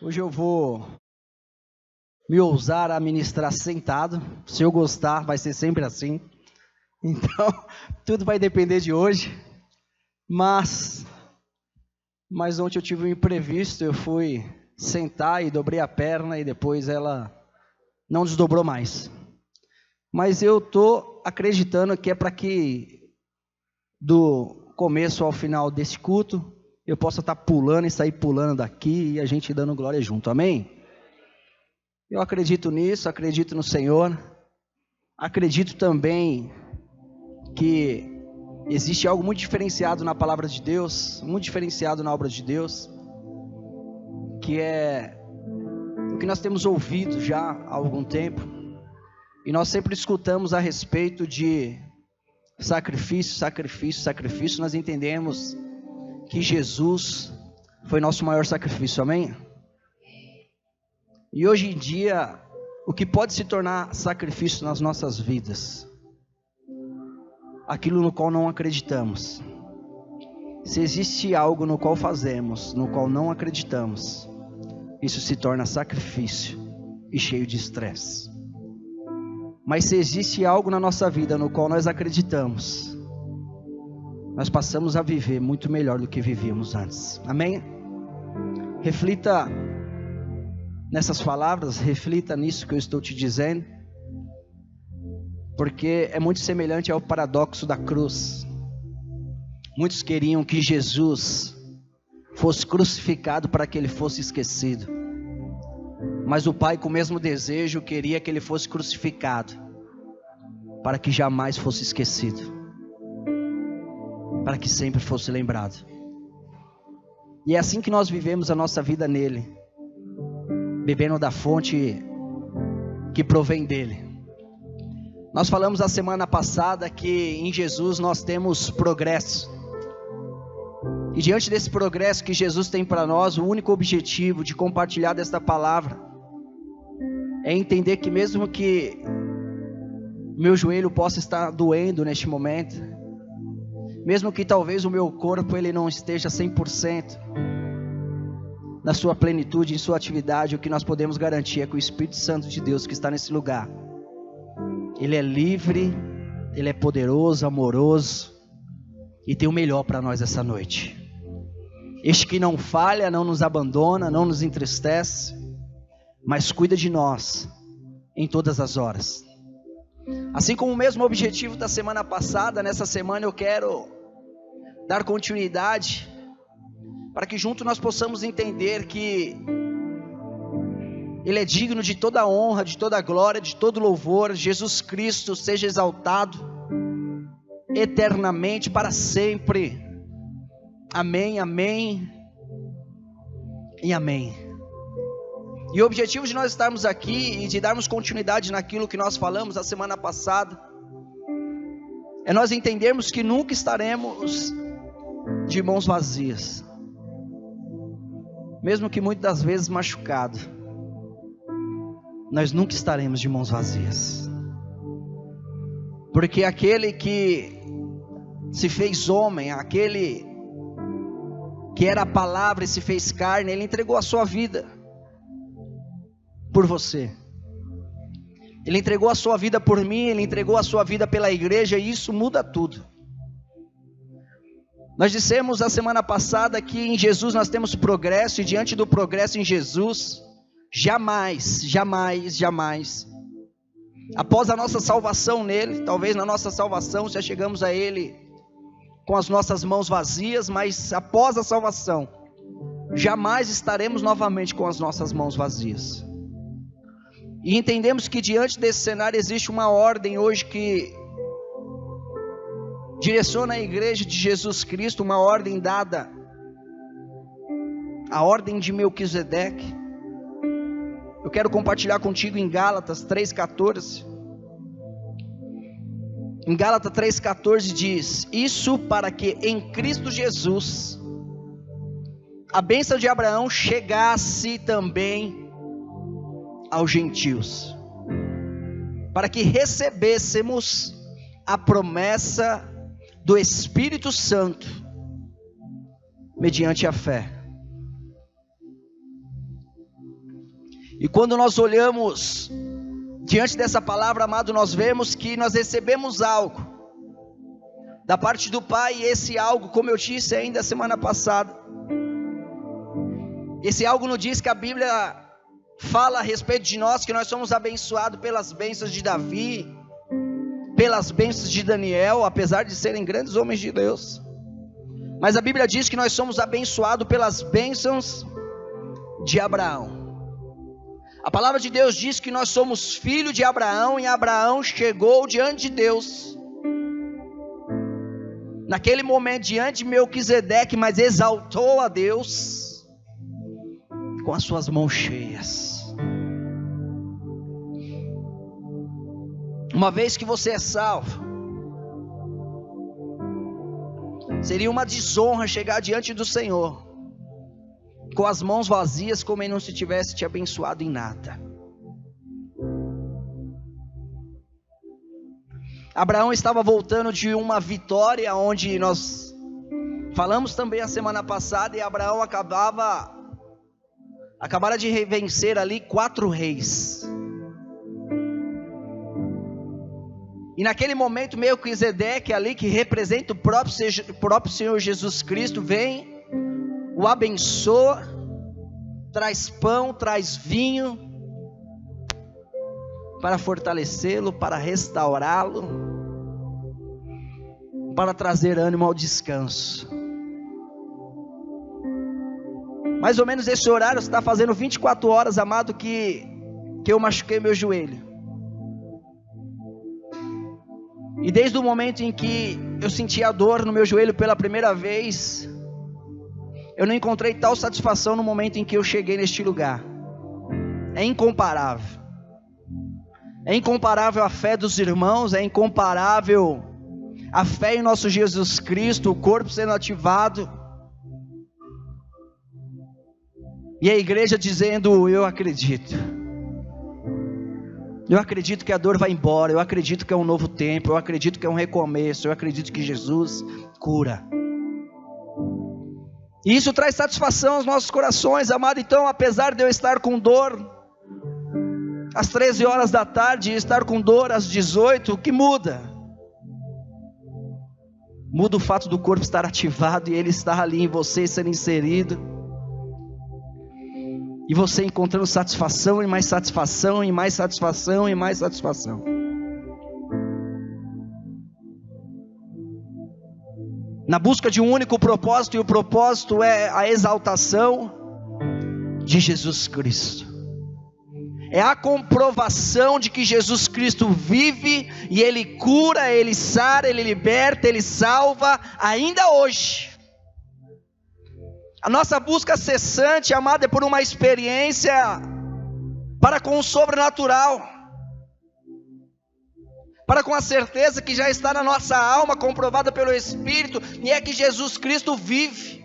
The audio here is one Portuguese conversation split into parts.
Hoje eu vou me ousar a ministrar sentado. Se eu gostar, vai ser sempre assim. Então, tudo vai depender de hoje. Mas ontem eu tive um imprevisto, eu fui sentar e dobrei a perna e depois ela não desdobrou mais. Mas eu estou acreditando que é para que do começo ao final desse culto eu possa estar pulando e sair pulando daqui e a gente dando glória junto, amém? Eu acredito nisso, acredito no Senhor, acredito também que existe algo muito diferenciado na palavra de Deus, muito diferenciado na obra de Deus, que é o que nós temos ouvido já há algum tempo, e nós sempre escutamos a respeito de sacrifício, sacrifício, sacrifício. Nós entendemos que Jesus foi nosso maior sacrifício, amém? E hoje em dia, o que pode se tornar sacrifício nas nossas vidas? Aquilo no qual não acreditamos. Se existe algo no qual fazemos, no qual não acreditamos, isso se torna sacrifício e cheio de estresse. Mas se existe algo na nossa vida no qual nós acreditamos, nós passamos a viver muito melhor do que vivíamos antes, amém? Reflita nessas palavras, reflita nisso que eu estou te dizendo, porque é muito semelhante ao paradoxo da cruz. Muitos queriam que Jesus fosse crucificado para que ele fosse esquecido, mas o Pai, com o mesmo desejo, queria que ele fosse crucificado para que jamais fosse esquecido, para que sempre fosse lembrado. E é assim que nós vivemos a nossa vida nele, bebendo da fonte que provém dele. Nós falamos a semana passada que em Jesus nós temos progresso. E diante desse progresso que Jesus tem para nós, o único objetivo de compartilhar desta palavra é entender que mesmo que meu joelho possa estar doendo neste momento, mesmo que talvez o meu corpo ele não esteja 100% na sua plenitude, em sua atividade, o que nós podemos garantir é que o Espírito Santo de Deus que está nesse lugar, ele é livre, ele é poderoso, amoroso e tem o melhor para nós essa noite. Este que não falha, não nos abandona, não nos entristece, mas cuida de nós em todas as horas. Assim como o mesmo objetivo da semana passada, nessa semana eu quero dar continuidade para que juntos nós possamos entender que ele é digno de toda honra, de toda glória, de todo louvor. Jesus Cristo seja exaltado eternamente, para sempre. Amém, amém e amém. E o objetivo de nós estarmos aqui e de darmos continuidade naquilo que nós falamos a semana passada é nós entendermos que nunca estaremos de mãos vazias, mesmo que muitas das vezes machucado. Nós nunca estaremos de mãos vazias, porque aquele que se fez homem, aquele que era a palavra e se fez carne, ele entregou a sua vida por você, ele entregou a sua vida por mim, ele entregou a sua vida pela igreja, e isso muda tudo. Nós dissemos a semana passada que em Jesus nós temos progresso, e diante do progresso em Jesus, jamais, jamais, jamais, após a nossa salvação nele, talvez na nossa salvação já chegamos a ele com as nossas mãos vazias, mas após a salvação, jamais estaremos novamente com as nossas mãos vazias. E entendemos que diante desse cenário existe uma ordem hoje que direciona a igreja de Jesus Cristo, uma ordem dada, a ordem de Melquisedeque. Eu quero compartilhar contigo em Gálatas 3,14. Em Gálatas 3,14 diz: isso para que em Cristo Jesus a bênção de Abraão chegasse também aos gentios, para que recebêssemos a promessa do Espírito Santo mediante a fé. E quando nós olhamos diante dessa palavra, amado, nós vemos que nós recebemos algo da parte do Pai. E esse algo, como eu disse ainda semana passada, esse algo nos diz que a Bíblia fala a respeito de nós, que nós somos abençoados pelas bênçãos de Davi, pelas bênçãos de Daniel, apesar de serem grandes homens de Deus. Mas a Bíblia diz que nós somos abençoados pelas bênçãos de Abraão. A palavra de Deus diz que nós somos filhos de Abraão, e Abraão chegou diante de Deus, naquele momento diante de Melquisedeque, mas exaltou a Deus com as suas mãos cheias. Uma vez que você é salvo, seria uma desonra chegar diante do Senhor com as mãos vazias, como ele não se tivesse te abençoado em nada. Abraão estava voltando de uma vitória, onde nós falamos também a semana passada, e Abraão acabara de vencer ali 4 reis. E naquele momento, Melquisedeque ali, que representa o próprio Senhor Jesus Cristo, vem, o abençoa, traz pão, traz vinho, para fortalecê-lo, para restaurá-lo, para trazer ânimo ao descanso. Mais ou menos esse horário, você está fazendo 24 horas, amado, que eu machuquei meu joelho. E desde o momento em que eu senti a dor no meu joelho pela primeira vez, eu não encontrei tal satisfação no momento em que eu cheguei neste lugar. É incomparável. É incomparável a fé dos irmãos, é incomparável a fé em nosso Jesus Cristo, o corpo sendo ativado, e a igreja dizendo: eu acredito. Eu acredito que a dor vai embora, eu acredito que é um novo tempo, eu acredito que é um recomeço, eu acredito que Jesus cura. E isso traz satisfação aos nossos corações, amado. Então, apesar de eu estar com dor às 13 horas da tarde e estar com dor às 18, o que muda? Muda o fato do corpo estar ativado e ele estar ali em você sendo inserido. E você encontrando satisfação e mais satisfação e mais satisfação e mais satisfação. Na busca de um único propósito, e o propósito é a exaltação de Jesus Cristo. É a comprovação de que Jesus Cristo vive, e Ele cura, Ele sara, Ele liberta, Ele salva, ainda hoje. A nossa busca cessante, amada, é por uma experiência para com o sobrenatural, para com a certeza que já está na nossa alma, comprovada pelo Espírito, e é que Jesus Cristo vive.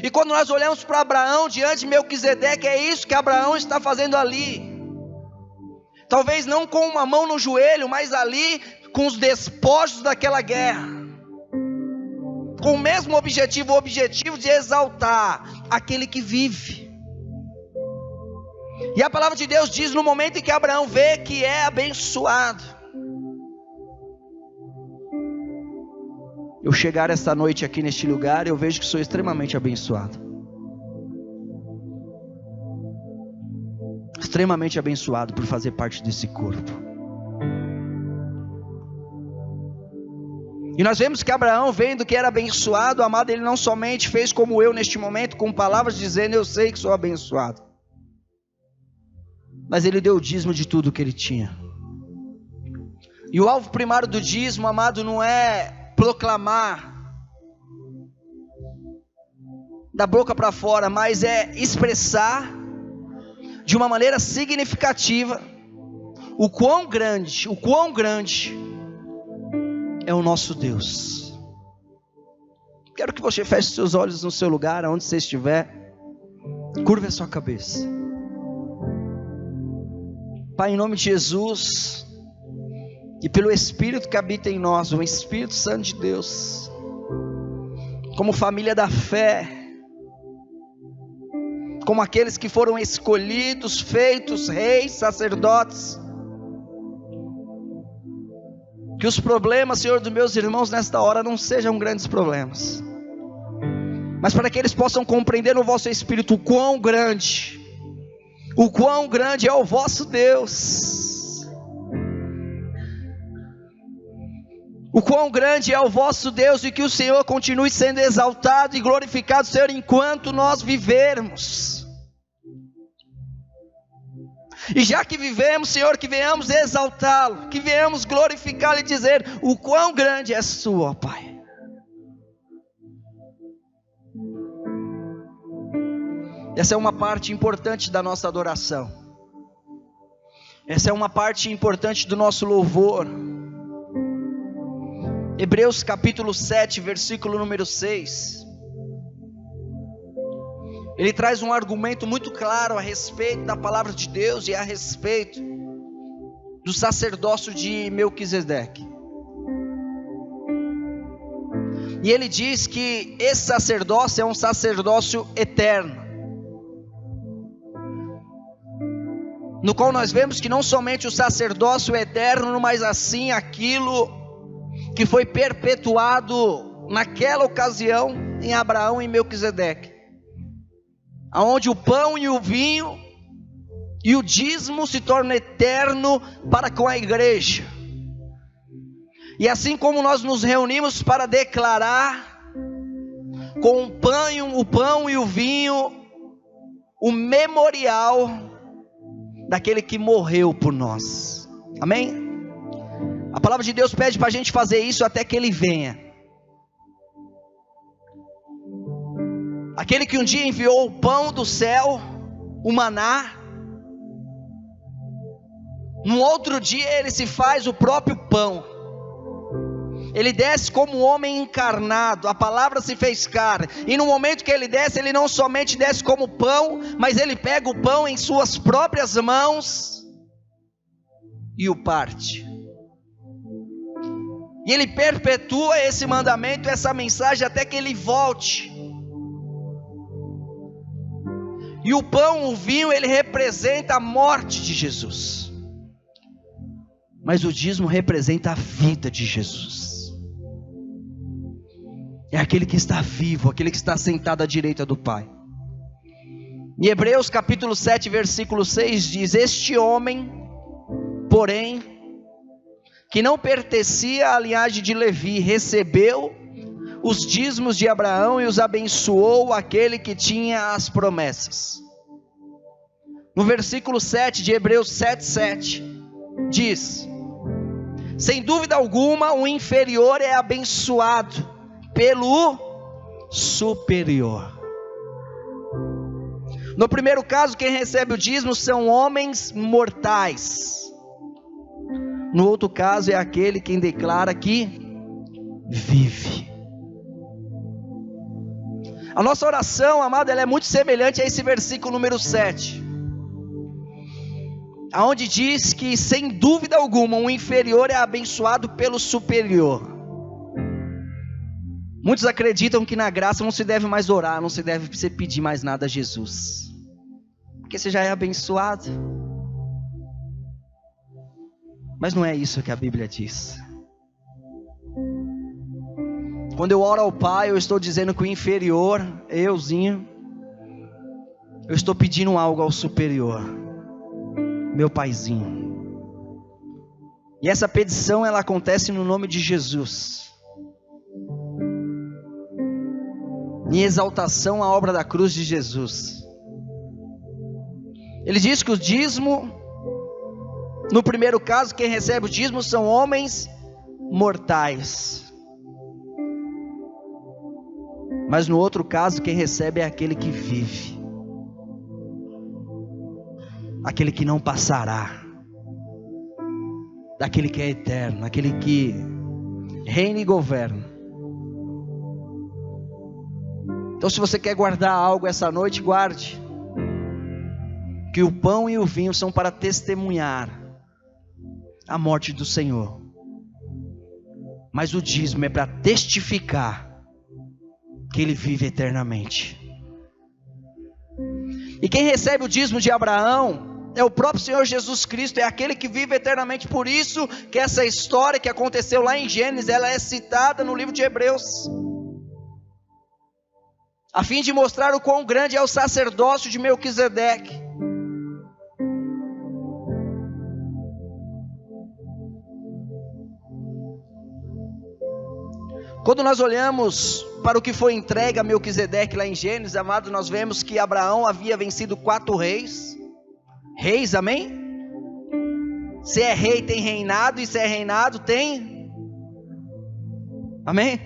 E quando nós olhamos para Abraão diante de Melquisedeque, é isso que Abraão está fazendo ali. Talvez não com uma mão no joelho, mas ali com os despojos daquela guerra, com o mesmo objetivo, o objetivo de exaltar aquele que vive. E a palavra de Deus diz, no momento em que Abraão vê que é abençoado, eu chegar esta noite aqui neste lugar, eu vejo que sou extremamente abençoado. Extremamente abençoado por fazer parte desse corpo. E nós vemos que Abraão, vendo que era abençoado, amado, ele não somente fez como eu neste momento, com palavras dizendo: eu sei que sou abençoado, mas ele deu o dízimo de tudo que ele tinha. E o alvo primário do dízimo, amado, não é proclamar da boca para fora, mas é expressar de uma maneira significativa o quão grande é o nosso Deus. Quero que você feche seus olhos no seu lugar, aonde você estiver, curva a sua cabeça. Pai, em nome de Jesus, e pelo Espírito que habita em nós, o Espírito Santo de Deus, como família da fé, como aqueles que foram escolhidos, feitos reis, sacerdotes. Que os problemas, Senhor, dos meus irmãos nesta hora não sejam grandes problemas, mas para que eles possam compreender no vosso Espírito o quão grande é o vosso Deus, o quão grande é o vosso Deus, e que o Senhor continue sendo exaltado e glorificado, Senhor, enquanto nós vivermos. E já que vivemos, Senhor, que venhamos exaltá-lo, que venhamos glorificá-lo e dizer o quão grande és tu, ó Pai. Essa é uma parte importante da nossa adoração. Essa é uma parte importante do nosso louvor. Hebreus capítulo 7, versículo número 6. Ele traz um argumento muito claro a respeito da palavra de Deus e a respeito do sacerdócio de Melquisedeque. E ele diz que esse sacerdócio é um sacerdócio eterno, no qual nós vemos que não somente o sacerdócio é eterno, mas assim aquilo que foi perpetuado naquela ocasião em Abraão e Melquisedeque, aonde o pão e o vinho e o dízimo se tornam eterno para com a igreja. E assim como nós nos reunimos para declarar com o pão e o vinho o memorial daquele que morreu por nós, amém? A palavra de Deus pede para a gente fazer isso até que Ele venha. Aquele que um dia enviou o pão do céu, o maná, no outro dia Ele se faz o próprio pão. Ele desce como um homem encarnado, a palavra se fez carne, e no momento que Ele desce, Ele não somente desce como pão, mas Ele pega o pão em suas próprias mãos e o parte. E Ele perpetua esse mandamento, essa mensagem, até que Ele volte. E o pão, o vinho, ele representa a morte de Jesus, mas o dízimo representa a vida de Jesus. É aquele que está vivo, aquele que está sentado à direita do Pai. Em Hebreus capítulo 7, versículo 6 diz: este homem, porém, que não pertencia à linhagem de Levi, recebeu os dízimos de Abraão e os abençoou aquele que tinha as promessas. No versículo 7 de Hebreus 7:7 diz: sem dúvida alguma o inferior é abençoado pelo superior. No primeiro caso, quem recebe o dízimo são homens mortais. No outro caso é aquele quem declara que vive. A nossa oração, amado, ela é muito semelhante a esse versículo número 7, aonde diz que sem dúvida alguma o inferior é abençoado pelo superior. Muitos acreditam que na graça não se deve mais orar, não se deve pedir mais nada a Jesus, porque você já é abençoado. Mas não é isso que a Bíblia diz. Quando eu oro ao Pai, eu estou dizendo que o inferior, eu estou pedindo algo ao superior, meu Paizinho. E essa petição, ela acontece no nome de Jesus, em exaltação à obra da cruz de Jesus. Ele diz que o dízimo, no primeiro caso, quem recebe o dízimo são homens mortais, mas no outro caso, quem recebe é aquele que vive, aquele que não passará, daquele que é eterno, aquele que reina e governa. Então, se você quer guardar algo essa noite, guarde que o pão e o vinho são para testemunhar a morte do Senhor, mas o dízimo é para testificar que Ele vive eternamente. E quem recebe o dízimo de Abraão é o próprio Senhor Jesus Cristo, é aquele que vive eternamente. Por isso que essa história que aconteceu lá em Gênesis, ela é citada no livro de Hebreus, a fim de mostrar o quão grande é o sacerdócio de Melquisedeque. Quando nós olhamos para o que foi entregue a Melquisedeque lá em Gênesis, amado, nós vemos que Abraão havia vencido 4 reis. Reis, amém? Se é rei tem reinado, e se é reinado tem, amém?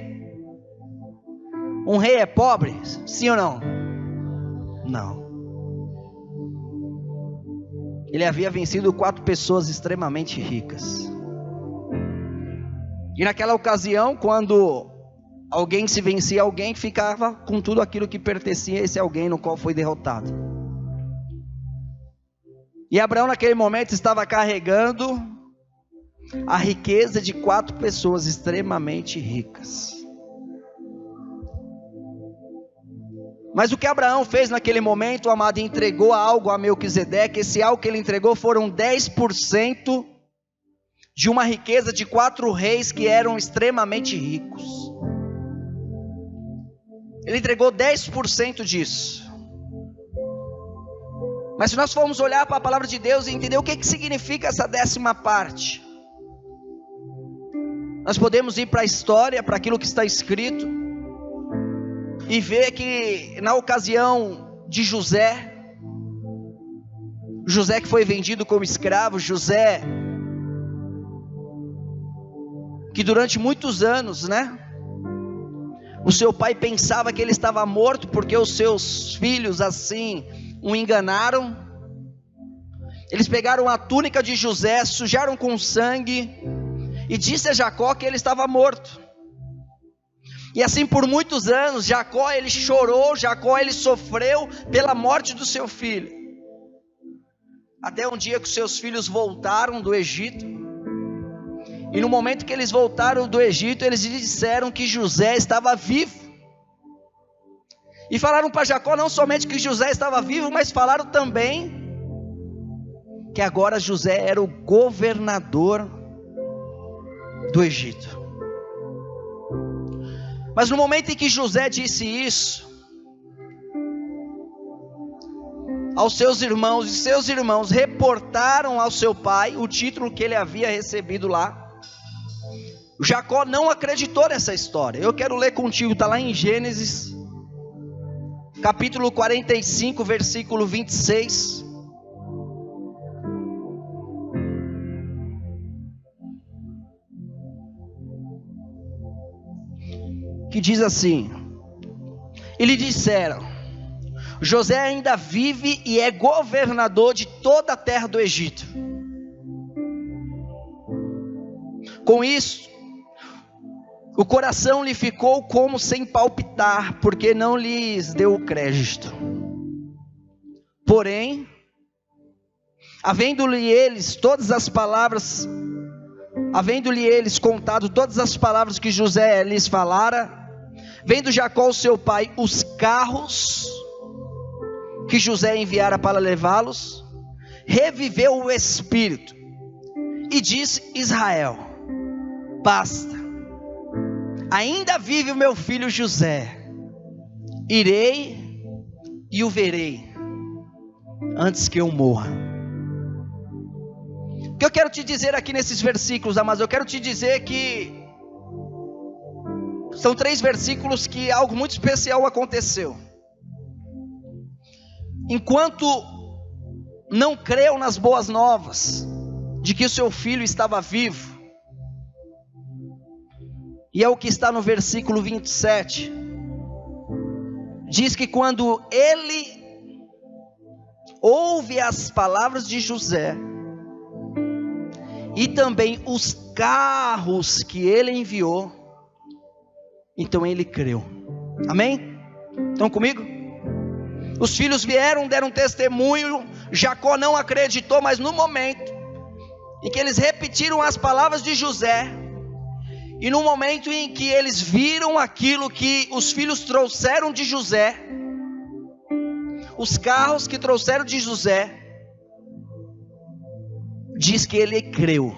Um rei é pobre? Sim ou não? Não. Ele havia vencido 4 pessoas extremamente ricas. E naquela ocasião, quando alguém se vencia, alguém ficava com tudo aquilo que pertencia a esse alguém no qual foi derrotado. E Abraão naquele momento estava carregando a riqueza de 4 pessoas extremamente ricas. Mas o que Abraão fez naquele momento, amado, entregou algo a Melquisedeque. Esse algo que ele entregou foram 10% de uma riqueza de 4 reis que eram extremamente ricos. Ele entregou 10% disso. Mas se nós formos olhar para a palavra de Deus e entender o que significa essa 10ª parte, nós podemos ir para a história, para aquilo que está escrito, e ver que na ocasião de José que foi vendido como escravo, José, que durante muitos anos, o seu pai pensava que ele estava morto, porque os seus filhos assim o enganaram. Eles pegaram a túnica de José, sujaram com sangue, e disse a Jacó que ele estava morto. E assim por muitos anos, Jacó ele chorou, Jacó ele sofreu pela morte do seu filho. Até um dia que os seus filhos voltaram do Egito. E no momento que eles voltaram do Egito, eles lhe disseram que José estava vivo. E falaram para Jacó não somente que José estava vivo, mas falaram também que agora José era o governador do Egito. Mas no momento em que José disse isso aos seus irmãos, e seus irmãos reportaram ao seu pai o título que ele havia recebido lá, Jacó não acreditou nessa história. Eu quero ler contigo, está lá em Gênesis capítulo 45, versículo 26. Que diz assim: e lhe disseram: José ainda vive e é governador de toda a terra do Egito. Com isso, o coração lhe ficou como sem palpitar, porque não lhes deu crédito. Porém, havendo-lhe eles contado todas as palavras que José lhes falara, vendo Jacó o seu pai os carros que José enviara para levá-los, reviveu o espírito e disse Israel: basta, ainda vive o meu filho José, irei e o verei antes que eu morra. O que eu quero te dizer aqui nesses versículos, amados, eu quero te dizer que são 3 versículos que algo muito especial aconteceu. Enquanto não creu nas boas novas de que o seu filho estava vivo, e é o que está no versículo 27, diz que quando ele ouve as palavras de José, e também os carros que ele enviou, então ele creu. Amém? Estão comigo? Os filhos vieram, deram testemunho, Jacó não acreditou, mas no momento em que eles repetiram as palavras de José, e no momento em que eles viram aquilo que os filhos trouxeram de José, os carros que trouxeram de José, diz que ele creu.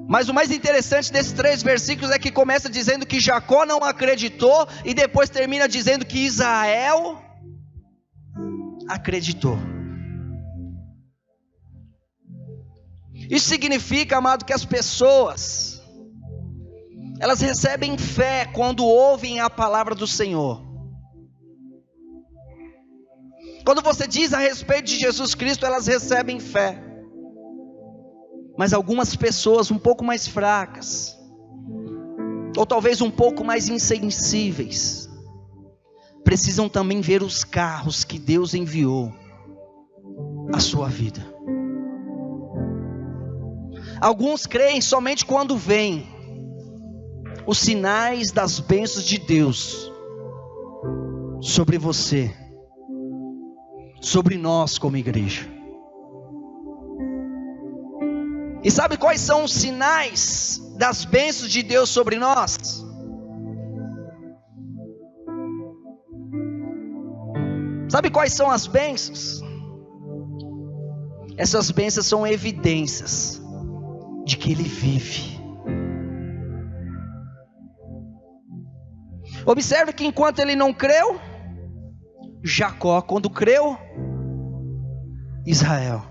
Mas o mais interessante desses 3 versículos é que começa dizendo que Jacó não acreditou, e depois termina dizendo que Israel acreditou. Isso significa, amado, que as pessoas, elas recebem fé quando ouvem a palavra do Senhor. Quando você diz a respeito de Jesus Cristo, elas recebem fé. Mas algumas pessoas um pouco mais fracas, ou talvez um pouco mais insensíveis, precisam também ver os carros que Deus enviou à sua vida. Alguns creem somente quando veem os sinais das bênçãos de Deus sobre você, sobre nós como igreja. E sabe quais são os sinais das bênçãos de Deus sobre nós? Sabe quais são as bênçãos? Essas bênçãos são evidências de que Ele vive. Observe que enquanto ele não creu, Jacó, quando creu, Israel.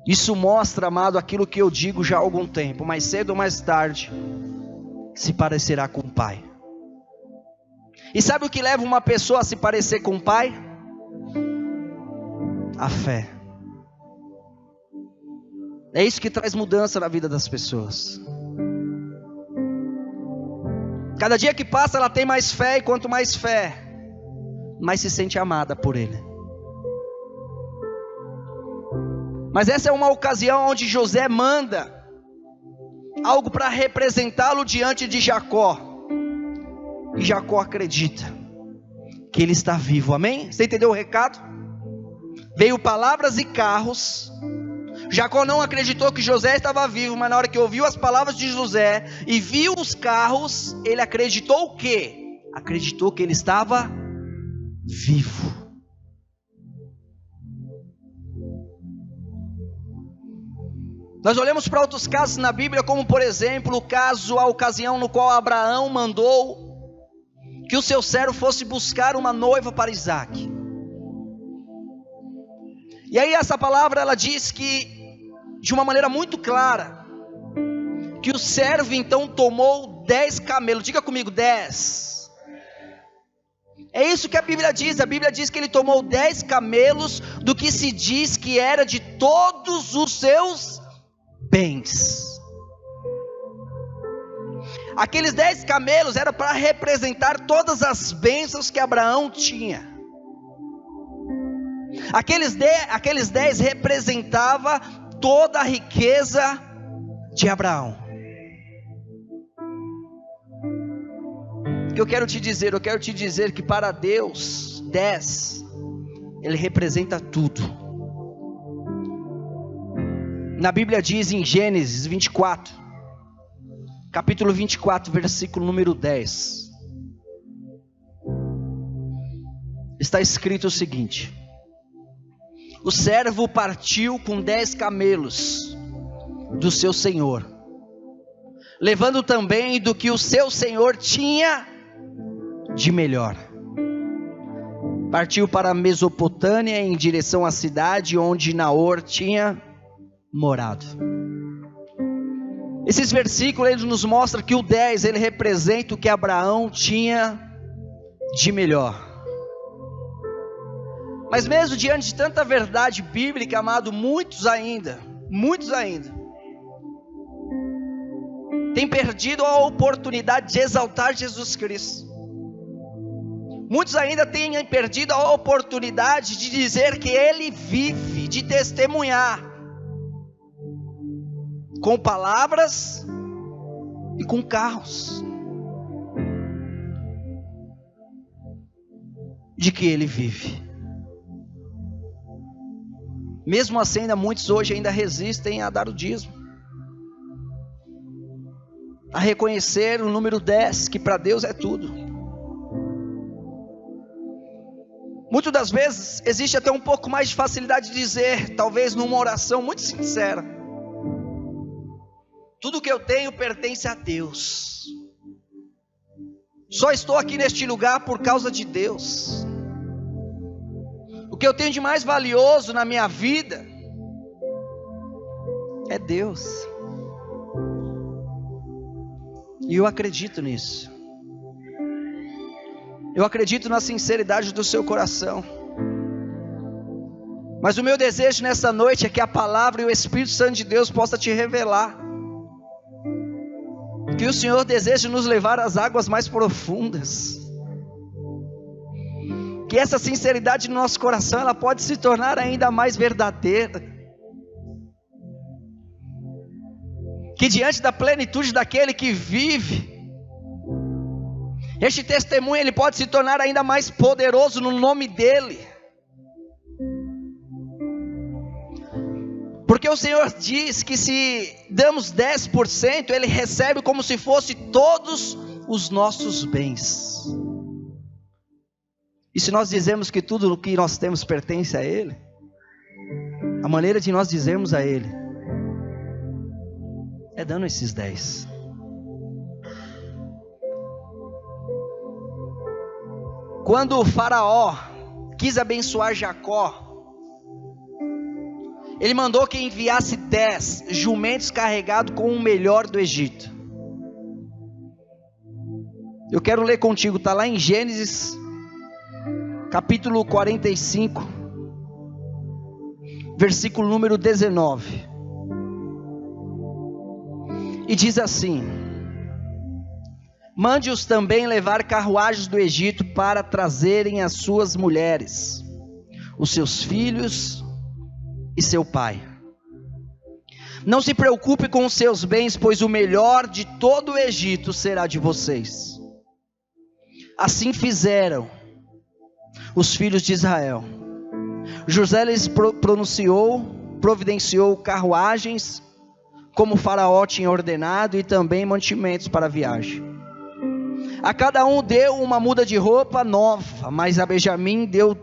Isso mostra, amado, aquilo que eu digo já há algum tempo: mais cedo ou mais tarde, se parecerá com o Pai. E sabe o que leva uma pessoa a se parecer com o Pai? A fé. É isso que traz mudança na vida das pessoas. Cada dia que passa ela tem mais fé, e quanto mais fé, mais se sente amada por Ele. Mas essa é uma ocasião onde José manda algo para representá-lo diante de Jacó. E Jacó acredita que ele está vivo, amém? Você entendeu o recado? Veio palavras e carros. Jacó não acreditou que José estava vivo, mas na hora que ouviu as palavras de José e viu os carros, ele acreditou o quê? Acreditou que ele estava vivo. Nós olhamos para outros casos na Bíblia, como por exemplo a ocasião no qual Abraão mandou que o seu servo fosse buscar uma noiva para Isaac. E aí essa palavra ela diz que, de uma maneira muito clara, que o servo então tomou 10 camelos. Diga comigo, 10. É isso que a Bíblia diz que ele tomou 10 camelos, do que se diz que era de todos os seus bens. Aqueles 10 camelos eram para representar todas as bênçãos que Abraão tinha. Aqueles 10 representava toda a riqueza de Abraão. O que eu quero te dizer que para Deus 10 ele representa tudo. Na Bíblia diz em Gênesis 24, capítulo 24, versículo número 10, está escrito o seguinte: o servo partiu com 10 camelos do seu senhor, levando também do que o seu senhor tinha de melhor. Partiu para a Mesopotâmia em direção à cidade onde Naor tinha morado. Esses versículos eles nos mostram que o 10 ele representa o que Abraão tinha de melhor. Mas mesmo diante de tanta verdade bíblica, amado, muitos ainda têm perdido a oportunidade de exaltar Jesus Cristo. Muitos ainda têm perdido a oportunidade de dizer que Ele vive, de testemunhar com palavras e com carros de que Ele vive. Mesmo assim, muitos hoje ainda resistem a dar o dízimo, a reconhecer o número 10, que para Deus é tudo. Muitas das vezes existe até um pouco mais de facilidade de dizer, talvez numa oração muito sincera: tudo que eu tenho pertence a Deus. Só estou aqui neste lugar por causa de Deus. O que eu tenho de mais valioso na minha vida é Deus. E eu acredito nisso. Eu acredito na sinceridade do seu coração. Mas o meu desejo nessa noite é que a palavra e o Espírito Santo de Deus possa te revelar que o Senhor deseja nos levar às águas mais profundas. Que essa sinceridade no nosso coração, ela pode se tornar ainda mais verdadeira. Que diante da plenitude daquele que vive, este testemunho ele pode se tornar ainda mais poderoso no nome dele. Porque o Senhor diz que se damos 10%, Ele recebe como se fosse todos os nossos bens. E se nós dizemos que tudo o que nós temos pertence a Ele, a maneira de nós dizermos a Ele é dando esses 10. Quando o faraó quis abençoar Jacó, ele mandou que enviasse 10 jumentos carregados com o melhor do Egito. Eu quero ler contigo, está lá em Gênesis, capítulo 45, versículo número 19. E diz assim: mande-os também levar carruagens do Egito para trazerem as suas mulheres, os seus filhos e seu pai. Não se preocupe com os seus bens, pois o melhor de todo o Egito será de vocês. Assim fizeram os filhos de Israel. José lhes providenciou carruagens, como o faraó tinha ordenado, e também mantimentos para a viagem. A cada um deu uma muda de roupa nova, mas a Benjamim deu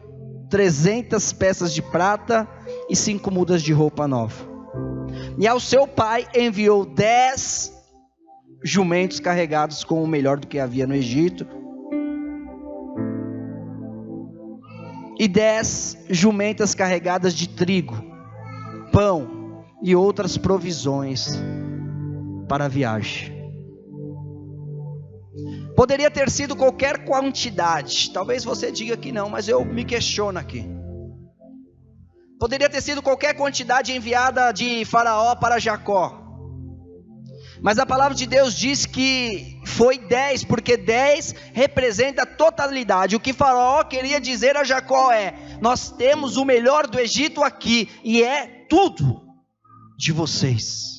300 peças de prata e 5 mudas de roupa nova. E ao seu pai enviou 10 jumentos carregados com o melhor do que havia no Egito, e 10 jumentas carregadas de trigo, pão e outras provisões para a viagem. Poderia ter sido qualquer quantidade, talvez você diga que não, mas eu me questiono aqui. Poderia ter sido qualquer quantidade enviada de Faraó para Jacó, mas a palavra de Deus diz que foi 10, porque 10 representa a totalidade. O que Faraó queria dizer a Jacó é: nós temos o melhor do Egito aqui, e é tudo de vocês.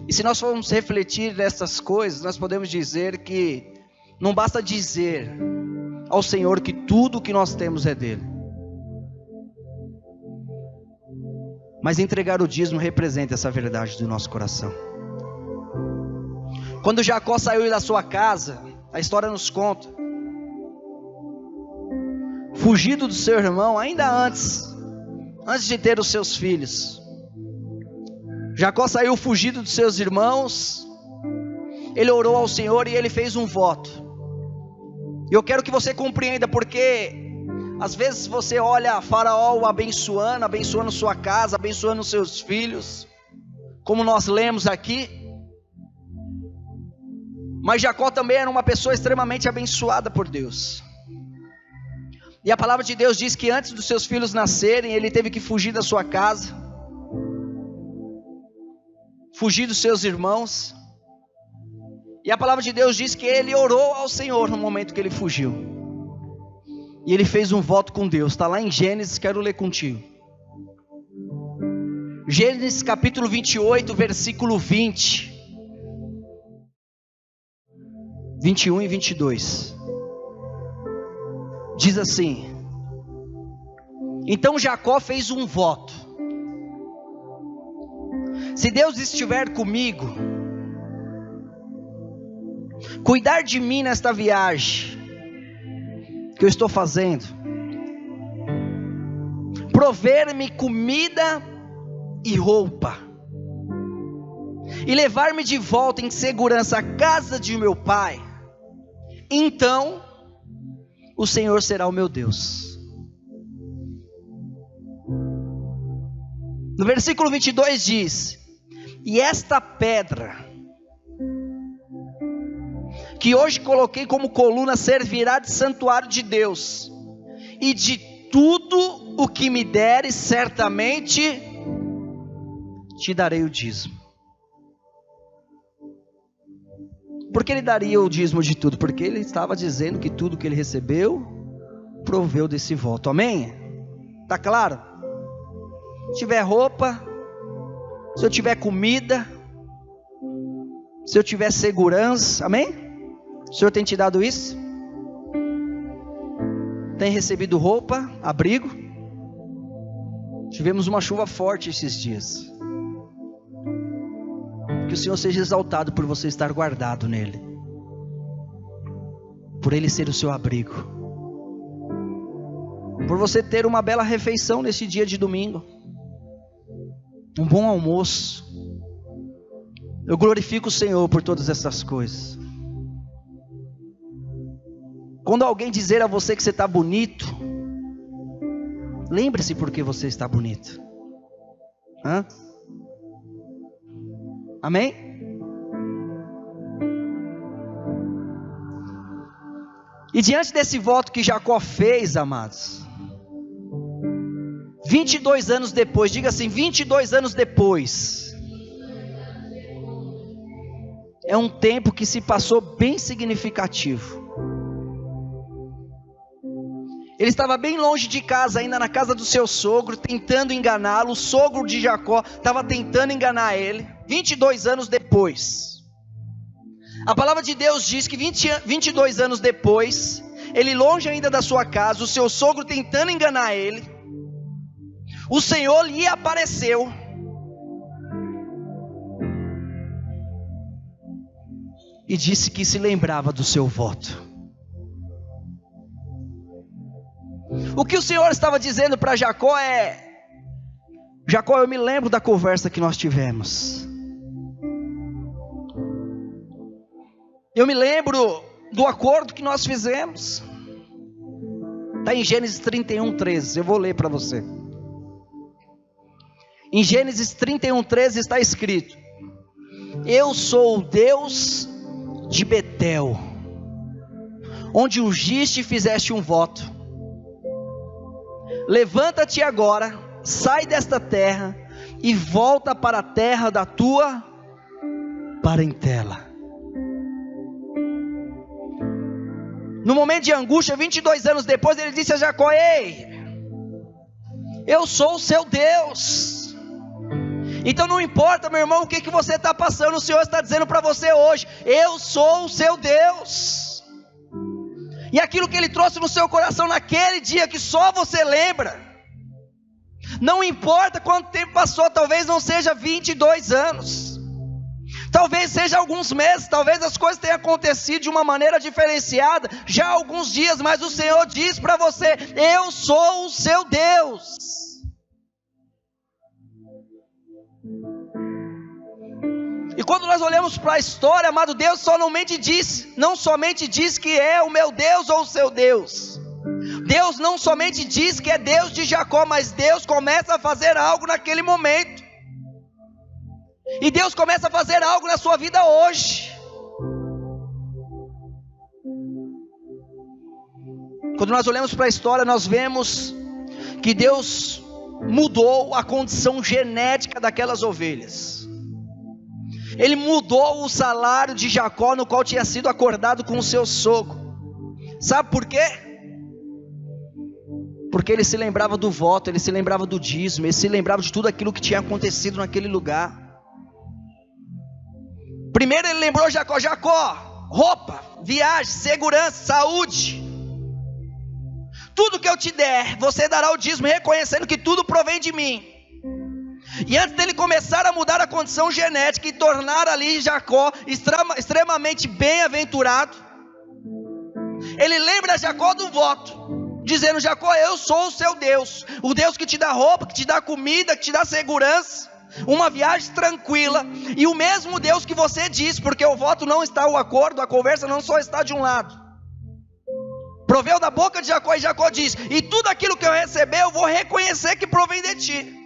E se nós formos refletir nessas coisas, nós podemos dizer que não basta dizer ao Senhor que tudo o que nós temos é dele, mas entregar o dízimo representa essa verdade do nosso coração. Quando Jacó saiu da sua casa, a história nos conta, fugido do seu irmão, ainda antes de ter os seus filhos, Jacó saiu fugido dos seus irmãos. Ele orou ao Senhor e ele fez um voto. E eu quero que você compreenda, porque às vezes você olha Faraó abençoando sua casa, abençoando seus filhos, como nós lemos aqui. Mas Jacó também era uma pessoa extremamente abençoada por Deus. E a palavra de Deus diz que antes dos seus filhos nascerem, ele teve que fugir da sua casa, fugir dos seus irmãos. E a palavra de Deus diz que ele orou ao Senhor no momento que ele fugiu. E ele fez um voto com Deus. Está lá em Gênesis, quero ler contigo. Gênesis capítulo 28, versículo 20. 21 e 22. Diz assim: então Jacó fez um voto: se Deus estiver comigo, cuidar de mim nesta viagem que eu estou fazendo, prover-me comida e roupa, e levar-me de volta em segurança à casa de meu pai, então o Senhor será o meu Deus. No versículo 22 diz: e esta pedra que hoje coloquei como coluna servirá de santuário de Deus, e de tudo o que me deres, certamente te darei o dízimo. Por que ele daria o dízimo de tudo? Porque ele estava dizendo que tudo que ele recebeu, proveu desse voto. Amém? Está claro? Se tiver roupa, se eu tiver comida, se eu tiver segurança, amém? O Senhor tem te dado isso? Tem recebido roupa, abrigo? Tivemos uma chuva forte esses dias. Que o Senhor seja exaltado por você estar guardado nele, por ele ser o seu abrigo, por você ter uma bela refeição nesse dia de domingo, um bom almoço. Eu glorifico o Senhor por todas essas coisas. Quando alguém dizer a você que você está bonito, lembre-se por que você está bonito. Amém? E diante desse voto que Jacó fez, amados, 22 anos depois, diga assim, 22 anos depois, é um tempo que se passou bem significativo. Ele estava bem longe de casa, ainda na casa do seu sogro, tentando enganá-lo. O sogro de Jacó estava tentando enganar ele. 22 anos depois, a palavra de Deus diz que 22 anos depois, ele longe ainda da sua casa, o seu sogro tentando enganar ele, o Senhor lhe apareceu e disse que se lembrava do seu voto. O que o Senhor estava dizendo para Jacó é: Jacó, eu me lembro da conversa que nós tivemos, eu me lembro do acordo que nós fizemos. Está em Gênesis 31:13, eu vou ler para você. Em Gênesis 31:13 está escrito: eu sou o Deus de Betel, onde ungiste e fizeste um voto. Levanta-te agora, sai desta terra e volta para a terra da tua parentela. No momento de angústia, 22 anos depois, ele disse a Jacó: ei, eu sou o seu Deus. Então não importa, meu irmão, o que você está passando, o Senhor está dizendo para você hoje: eu sou o seu Deus. E aquilo que ele trouxe no seu coração naquele dia, que só você lembra, não importa quanto tempo passou, talvez não seja 22 anos, talvez seja alguns meses, talvez as coisas tenham acontecido de uma maneira diferenciada, já há alguns dias, mas o Senhor diz para você: eu sou o seu Deus. E quando nós olhamos para a história, amado, Deus não somente diz que é o meu Deus ou o seu Deus. Deus não somente diz que é Deus de Jacó, mas Deus começa a fazer algo naquele momento. E Deus começa a fazer algo na sua vida hoje. Quando nós olhamos para a história, nós vemos que Deus mudou a condição genética daquelas ovelhas. Ele mudou o salário de Jacó, no qual tinha sido acordado com o seu sogro. Sabe por quê? Porque ele se lembrava do voto, ele se lembrava do dízimo, ele se lembrava de tudo aquilo que tinha acontecido naquele lugar. Primeiro ele lembrou Jacó: Jacó, roupa, viagem, segurança, saúde, tudo que eu te der, você dará o dízimo, reconhecendo que tudo provém de mim. E antes dele começar a mudar a condição genética e tornar ali Jacó extremamente bem-aventurado, ele lembra Jacó do voto, dizendo: Jacó, eu sou o seu Deus, o Deus que te dá roupa, que te dá comida, que te dá segurança, uma viagem tranquila, e o mesmo Deus que você diz, porque o voto não está, o acordo, a conversa não só está de um lado, proveu da boca de Jacó, e Jacó diz: e tudo aquilo que eu receber, eu vou reconhecer que provém de ti.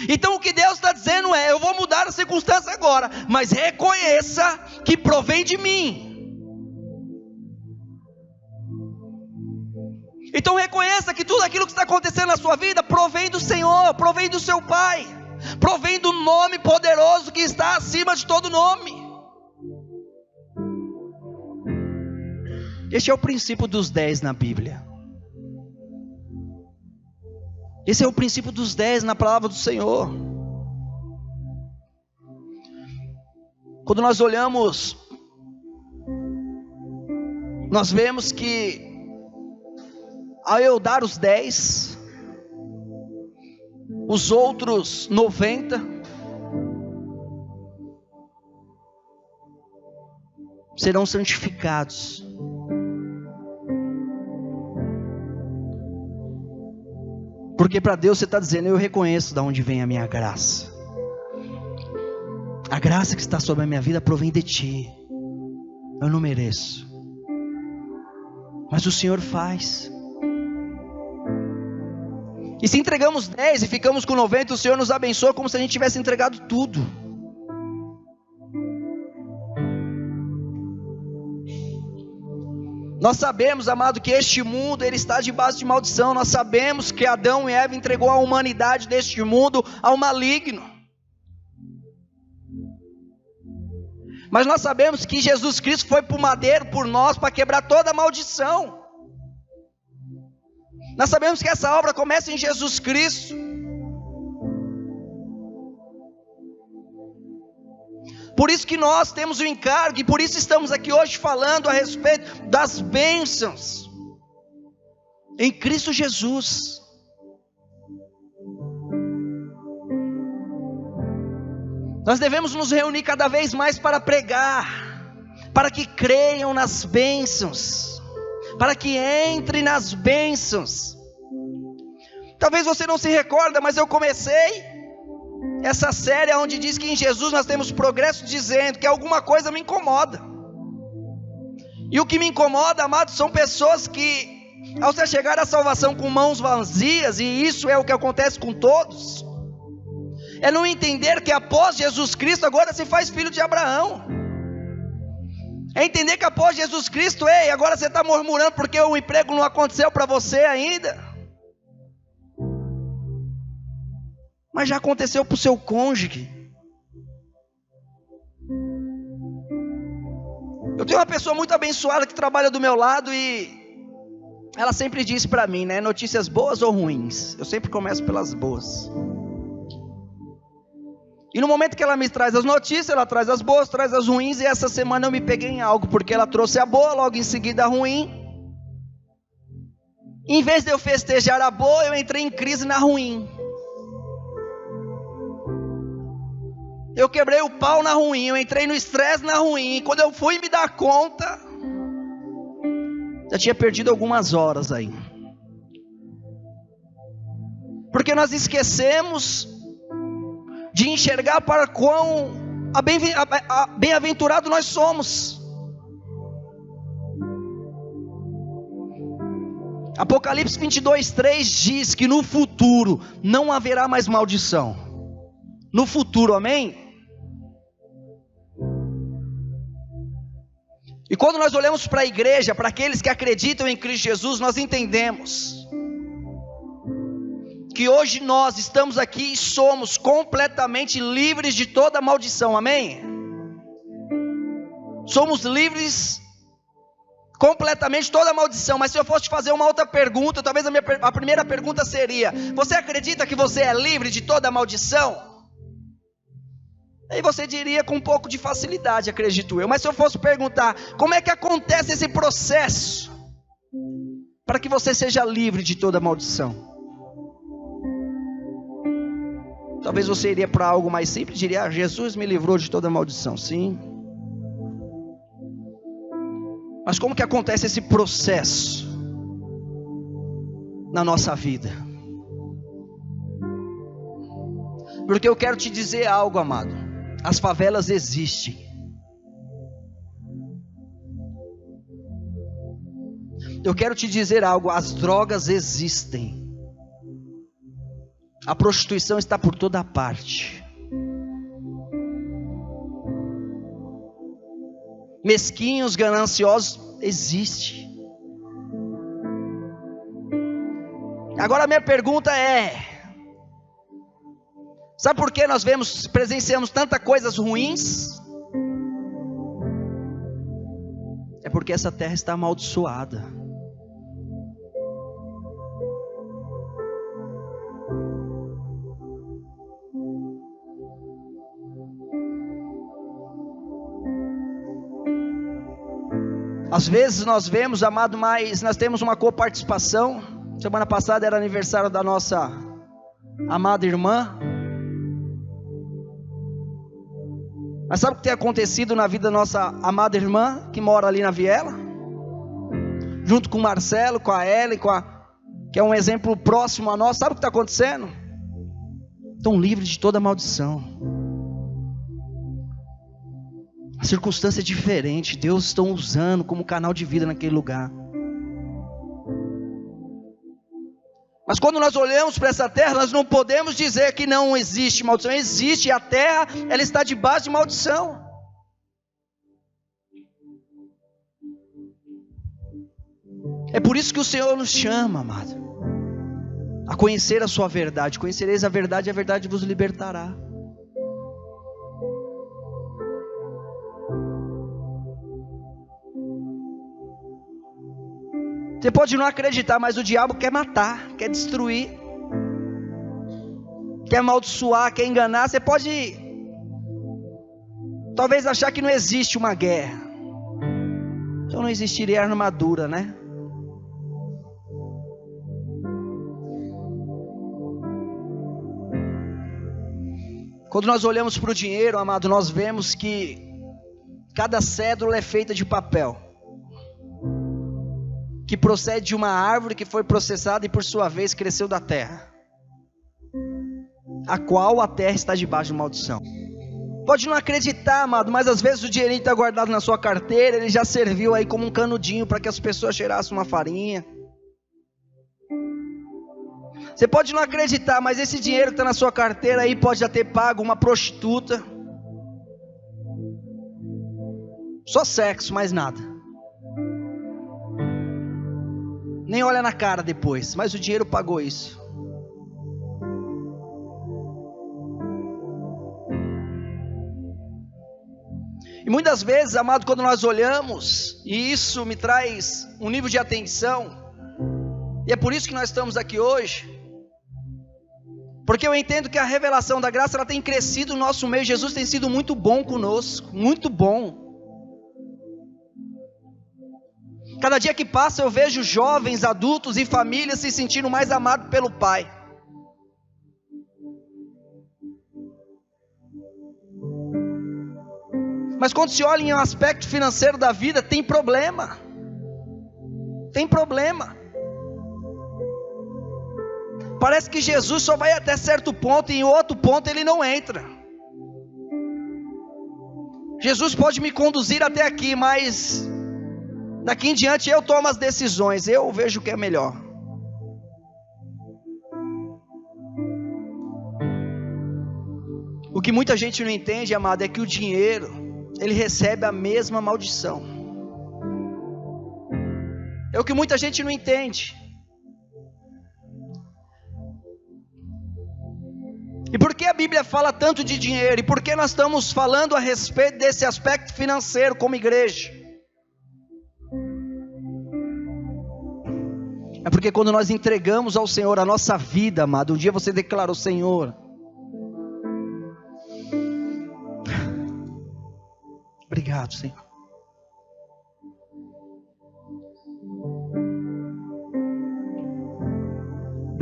Então o que Deus está dizendo é: eu vou mudar a circunstância agora, mas reconheça que provém de mim. Então reconheça que tudo aquilo que está acontecendo na sua vida provém do Senhor, provém do seu Pai, provém do nome poderoso que está acima de todo nome. Este é o princípio dos 10 na Bíblia. Esse é o princípio dos 10 na palavra do Senhor. Quando nós olhamos, nós vemos que ao eu dar os 10, os outros 90 serão santificados. Porque para Deus você está dizendo: eu reconheço de onde vem a minha graça. A graça que está sobre a minha vida provém de ti. Eu não mereço, mas o Senhor faz. E se entregamos 10 e ficamos com 90, o Senhor nos abençoa como se a gente tivesse entregado tudo. Nós sabemos, amado, que este mundo ele está debaixo de maldição. Nós sabemos que Adão e Eva entregou a humanidade deste mundo ao maligno. Mas nós sabemos que Jesus Cristo foi para o madeiro por nós, para quebrar toda a maldição. Nós sabemos que essa obra começa em Jesus Cristo. Por isso que nós temos o encargo, e por isso estamos aqui hoje falando a respeito das bênçãos em Cristo Jesus. Nós devemos nos reunir cada vez mais para pregar, para que creiam nas bênçãos, para que entrem nas bênçãos. Talvez você não se recorda, mas eu comecei essa série onde diz que em Jesus nós temos progresso, dizendo que alguma coisa me incomoda. E o que me incomoda, amados, são pessoas que, ao se chegar à salvação com mãos vazias, e isso é o que acontece com todos, é não entender que após Jesus Cristo agora se faz filho de Abraão. É entender que após Jesus Cristo, ei, agora você está murmurando porque o emprego não aconteceu para você ainda, mas já aconteceu para o seu cônjuge. Eu tenho uma pessoa muito abençoada que trabalha do meu lado, e ela sempre diz para mim, né, notícias boas ou ruins? Eu sempre começo pelas boas. E no momento que ela me traz as notícias, ela traz as boas, traz as ruins, e essa semana eu me peguei em algo, porque ela trouxe a boa, logo em seguida a ruim. Em vez de eu festejar a boa, eu entrei em crise na ruim. Eu quebrei o pau na ruim, eu entrei no estresse na ruim, e quando eu fui me dar conta, já tinha perdido algumas horas aí. Porque nós esquecemos de enxergar para quão bem-aventurado nós somos. Apocalipse 22:3 diz que no futuro não haverá mais maldição. No futuro, amém? E quando nós olhamos para a igreja, para aqueles que acreditam em Cristo Jesus, nós entendemos que hoje nós estamos aqui e somos completamente livres de toda maldição, amém? Somos livres completamente de toda maldição. Mas se eu fosse te fazer uma outra pergunta, talvez a primeira pergunta seria: você acredita que você é livre de toda maldição? Aí você diria com um pouco de facilidade, acredito eu. Mas se eu fosse perguntar, como é que acontece esse processo para que você seja livre de toda maldição? Talvez você iria para algo mais simples, diria: Jesus me livrou de toda maldição. Sim. Mas como que acontece esse processo na nossa vida? Porque eu quero te dizer algo, amado. As favelas existem. Eu quero te dizer algo. As drogas existem. A prostituição está por toda parte. Mesquinhos, gananciosos, existe. Agora a minha pergunta é: sabe por que nós presenciamos tantas coisas ruins? É porque essa terra está amaldiçoada. Às vezes nós vemos, amado, mas nós temos uma coparticipação. Semana passada era aniversário da nossa amada irmã. Mas sabe o que tem acontecido na vida da nossa amada irmã, que mora ali na Viela? Junto com o Marcelo, com a Ellen, que é um exemplo próximo a nós. Sabe o que está acontecendo? Estão livres de toda maldição. A circunstância é diferente. Deus está usando como canal de vida naquele lugar. Mas quando nós olhamos para essa terra, nós não podemos dizer que não existe maldição. Existe, a terra, ela está debaixo de maldição. É por isso que o Senhor nos chama, amado, a conhecer a sua verdade. Conhecereis a verdade, e a verdade vos libertará. Você pode não acreditar, mas o diabo quer matar, quer destruir, quer amaldiçoar, quer enganar. Você pode talvez achar que não existe uma guerra. Então não existiria armadura, né? Quando nós olhamos para o dinheiro, amado, nós vemos que cada cédula é feita de papel, que procede de uma árvore que foi processada e por sua vez cresceu da terra, a qual a terra está debaixo de maldição. Pode não acreditar, amado, mas às vezes o dinheirinho está guardado na sua carteira, ele já serviu aí como um canudinho para que as pessoas cheirassem uma farinha. Você pode não acreditar, mas esse dinheiro que está na sua carteira aí pode já ter pago uma prostituta. Só sexo, mais nada. Nem olha na cara depois, mas o dinheiro pagou isso. E muitas vezes, amado, quando nós olhamos, e isso me traz um nível de atenção, e é por isso que nós estamos aqui hoje, porque eu entendo que a revelação da graça, ela tem crescido no nosso meio. Jesus tem sido muito bom conosco, muito bom. Cada dia que passa eu vejo jovens, adultos e famílias se sentindo mais amados pelo Pai. Mas quando se olha em um aspecto financeiro da vida, tem problema. Tem problema. Parece que Jesus só vai até certo ponto e em outro ponto ele não entra. Jesus pode me conduzir até aqui, mas daqui em diante eu tomo as decisões, eu vejo o que é melhor. O que muita gente não entende, amado, é que o dinheiro, ele recebe a mesma maldição. É o que muita gente não entende. E por que a Bíblia fala tanto de dinheiro? E por que nós estamos falando a respeito desse aspecto financeiro como igreja? É porque quando nós entregamos ao Senhor a nossa vida, amado, um dia você declarou: Senhor, obrigado, Senhor.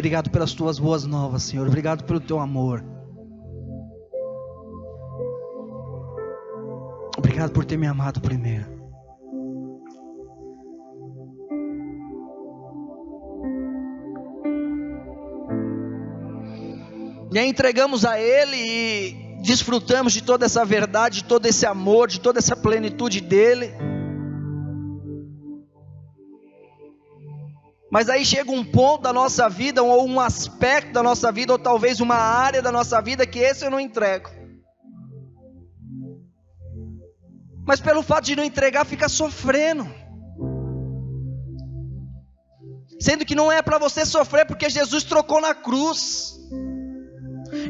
Obrigado pelas tuas boas novas, Senhor. Obrigado pelo teu amor. obrigado por ter me amado primeiro. E aí entregamos a Ele e desfrutamos de toda essa verdade, de todo esse amor, de toda essa plenitude dEle. Mas aí chega um ponto da nossa vida, ou um aspecto da nossa vida, ou talvez uma área da nossa vida, que esse eu não entrego. Mas pelo fato de não entregar, fica sofrendo. Sendo que não é para você sofrer, porque Jesus trocou na cruz.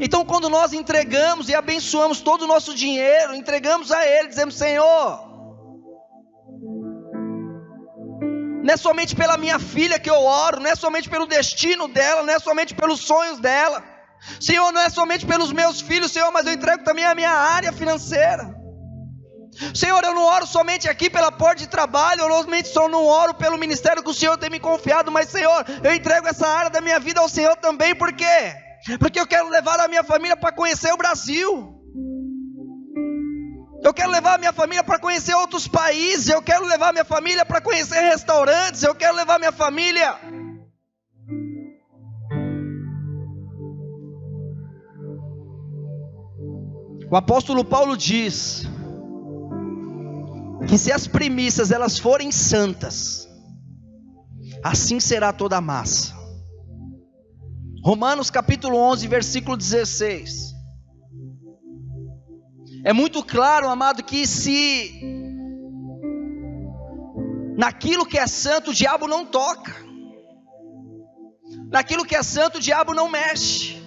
Então quando nós entregamos e abençoamos todo o nosso dinheiro, entregamos a Ele, dizemos: Senhor, não é somente pela minha filha que eu oro, não é somente pelo destino dela, não é somente pelos sonhos dela, Senhor, não é somente pelos meus filhos, Senhor, mas eu entrego também a minha área financeira. Senhor, eu não oro somente aqui pela porta de trabalho, eu não oro pelo ministério que o Senhor tem me confiado, mas Senhor, eu entrego essa área da minha vida ao Senhor também. Por quê? Porque eu quero levar a minha família para conhecer o Brasil, eu quero levar a minha família para conhecer outros países, eu quero levar a minha família para conhecer restaurantes, eu quero levar a minha família. O apóstolo Paulo diz que se as primícias elas forem santas, assim será toda a massa. Romanos capítulo 11, versículo 16. É muito claro, amado, que se naquilo que é santo o diabo não toca, naquilo que é santo o diabo não mexe.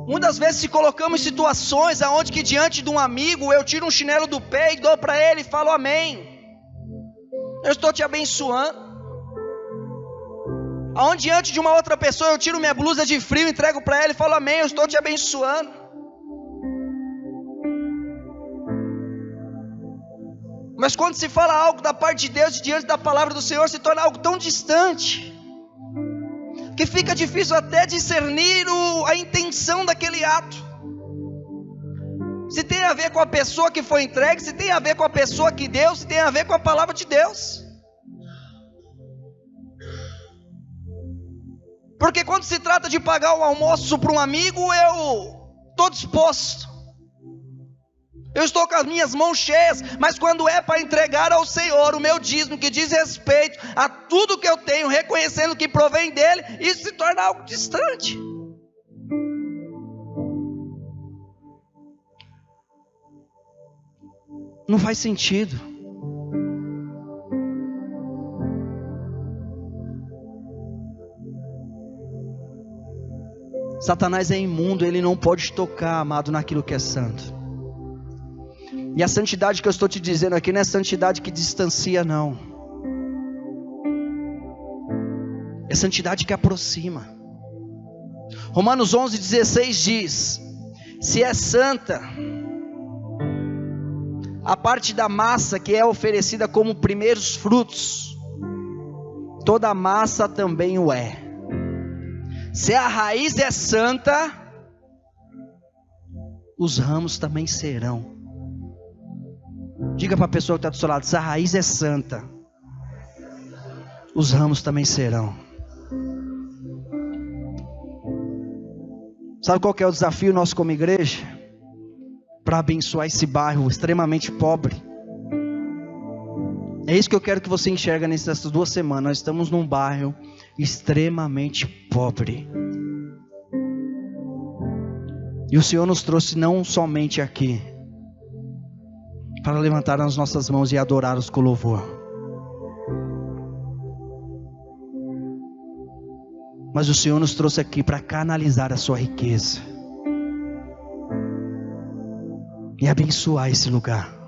Muitas vezes se colocamos em situações aonde que diante de um amigo eu tiro um chinelo do pé e dou para ele e falo: amém, eu estou te abençoando. Aonde diante de uma outra pessoa eu tiro minha blusa de frio, entrego para ela e falo: amém, eu estou te abençoando. Mas quando se fala algo da parte de Deus e diante da palavra do Senhor, se torna algo tão distante que fica difícil até discernir a intenção daquele ato. Se tem a ver com a pessoa que foi entregue, se tem a ver com a pessoa que deu, se tem a ver com a palavra de Deus. Porque quando se trata de pagar o almoço para um amigo, eu estou disposto, eu estou com as minhas mãos cheias. Mas quando é para entregar ao Senhor o meu dízimo, que diz respeito a tudo que eu tenho, reconhecendo que provém dele, isso se torna algo distante. Não faz sentido. Satanás é imundo, ele não pode tocar, amado, naquilo que é santo. E a santidade que eu estou te dizendo aqui não é santidade que distancia, não. É santidade que aproxima. Romanos 11:16 diz: se é santa a parte da massa que é oferecida como primeiros frutos, toda a massa também o é. Se a raiz é santa, os ramos também serão. Diga para a pessoa que está do seu lado: se a raiz é santa, os ramos também serão. Sabe qual que é o desafio nosso como igreja? Para abençoar esse bairro extremamente pobre. É isso que eu quero que você enxergue nessas 2 semanas. Nós estamos num bairro extremamente pobre. E o Senhor nos trouxe não somente aqui para levantar as nossas mãos e adorar-os com louvor, mas o Senhor nos trouxe aqui para canalizar a sua riqueza e abençoar esse lugar.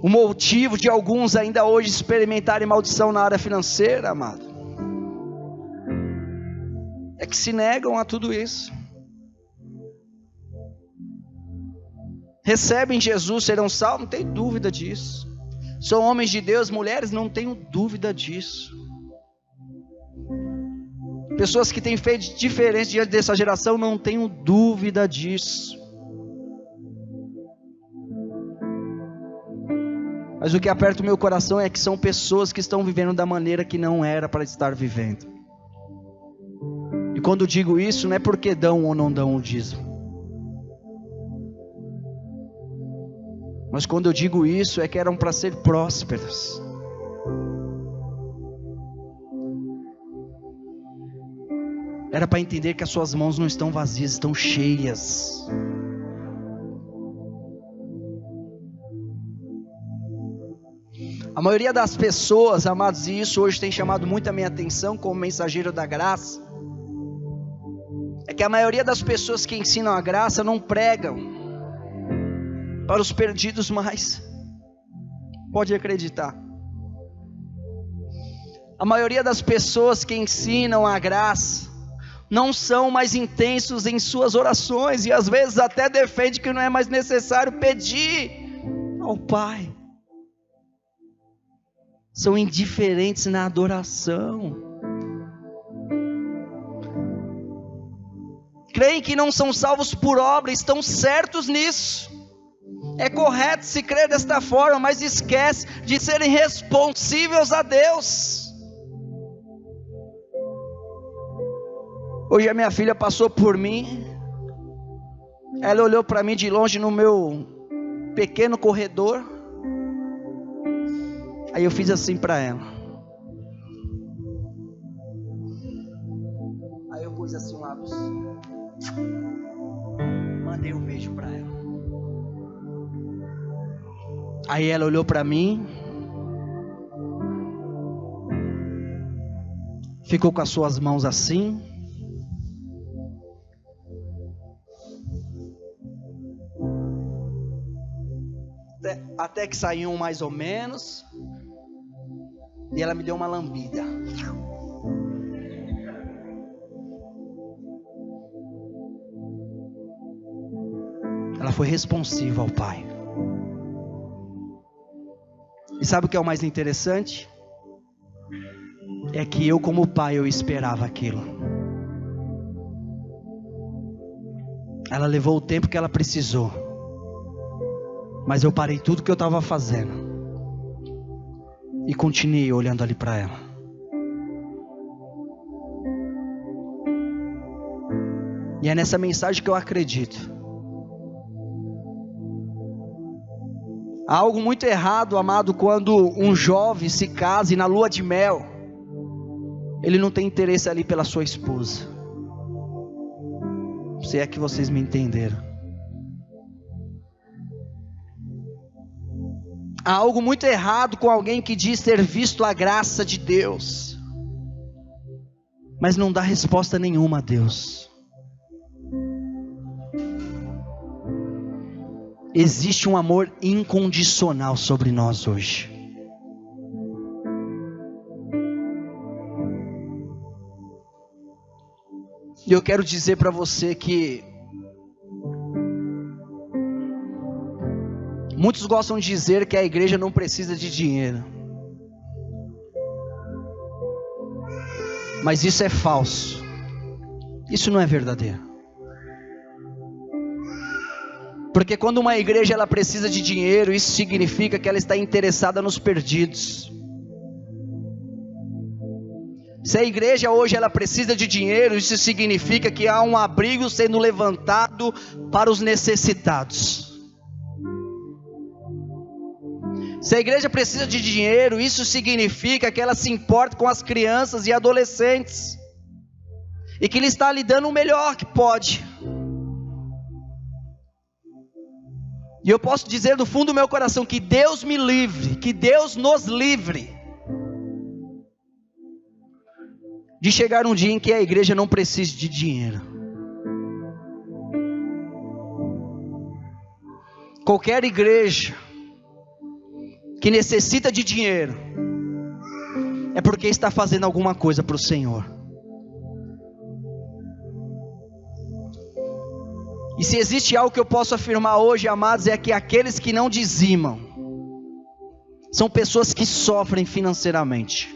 O motivo de alguns ainda hoje experimentarem maldição na área financeira, amado, é que se negam a tudo isso. Recebem Jesus, serão salvos, não tem dúvida disso. são homens de Deus, mulheres, não tenho dúvida disso. Pessoas que têm feito diferença diante dessa geração, não tenho dúvida disso. Mas o que aperta o meu coração é que são pessoas que estão vivendo da maneira que não era para estar vivendo. E quando digo isso, não é porque dão ou não dão o dízimo. Mas quando eu digo isso, é que eram para ser prósperas. Era para entender que as suas mãos não estão vazias, estão cheias. A maioria das pessoas, amados, e isso hoje tem chamado muito a minha atenção como mensageiro da graça, é que a maioria das pessoas que ensinam a graça não pregam para os perdidos mais. Pode acreditar. A maioria das pessoas que ensinam a graça não são mais intensos em suas orações, e às vezes até defende que não é mais necessário pedir ao Pai. São indiferentes na adoração. Creem que não são salvos por obra, estão certos nisso. É correto se crer desta forma, mas esquece de serem responsíveis a Deus. Hoje a minha filha passou por mim, ela olhou para mim de longe no meu pequeno corredor, aí eu fiz assim para ela, aí eu pus assim um lápis, mandei um beijo para ela, aí ela olhou para mim, ficou com as suas mãos assim, até que saiu mais ou menos, e ela me deu uma lambida. Ela foi responsiva ao Pai. E sabe o que é o mais interessante? É que eu, como pai, eu esperava aquilo. Ela levou o tempo que ela precisou, mas eu parei tudo que eu estava fazendo e continuei olhando ali para ela. E é nessa mensagem que eu acredito. Há algo muito errado, amado, quando um jovem se casa e na lua de mel ele não tem interesse ali pela sua esposa. Se é que vocês me entenderam. Há algo muito errado com alguém que diz ter visto a graça de Deus, mas não dá resposta nenhuma a Deus. Existe um amor incondicional sobre nós hoje. E eu quero dizer para você que muitos gostam de dizer que a igreja não precisa de dinheiro, mas isso é falso. Isso não é verdadeiro. Porque quando uma igreja ela precisa de dinheiro, isso significa que ela está interessada nos perdidos. Se a igreja hoje ela precisa de dinheiro, isso significa que há um abrigo sendo levantado para os necessitados. Se a igreja precisa de dinheiro, isso significa que ela se importa com as crianças e adolescentes, e que ele está lhe dando o melhor que pode. E eu posso dizer do fundo do meu coração que Deus me livre, que Deus nos livre de chegar um dia em que a igreja não precise de dinheiro. Qualquer igreja que necessita de dinheiro é porque está fazendo alguma coisa para o Senhor. E se existe algo que eu posso afirmar hoje, amados, é que aqueles que não dizimam, são pessoas que sofrem financeiramente.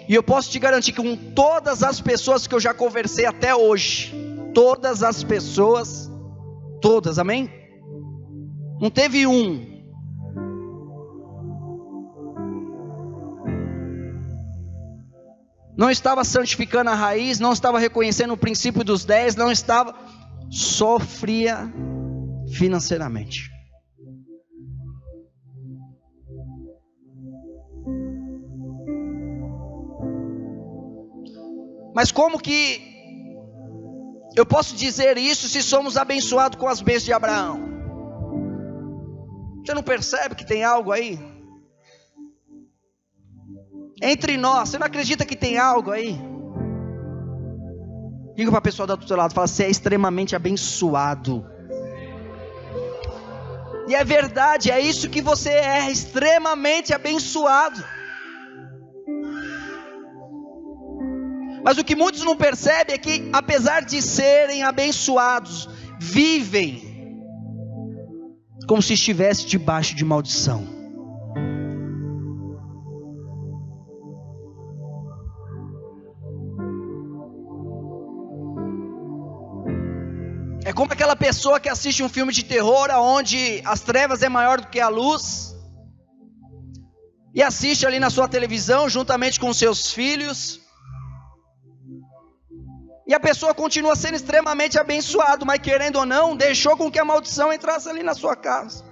E eu posso te garantir que com todas as pessoas que eu já conversei até hoje, todas as pessoas, todas, amém? Não teve um. Não estava santificando a raiz, não estava reconhecendo o princípio dos 10, não estava, sofria financeiramente. Mas como que eu posso dizer isso se somos abençoados com as bênçãos de Abraão? Você não percebe que tem algo aí? Entre nós, você não acredita que tem algo aí? Diga para a pessoa do outro lado, fala, você é extremamente abençoado. E é verdade, é isso que você é, extremamente abençoado. Mas o que muitos não percebem é que, apesar de serem abençoados, vivem como se estivesse debaixo de maldição. É como aquela pessoa que assiste um filme de terror onde as trevas é maior do que a luz, e assiste ali na sua televisão juntamente com seus filhos, e a pessoa continua sendo extremamente abençoada, mas querendo ou não, deixou com que a maldição entrasse ali na sua casa.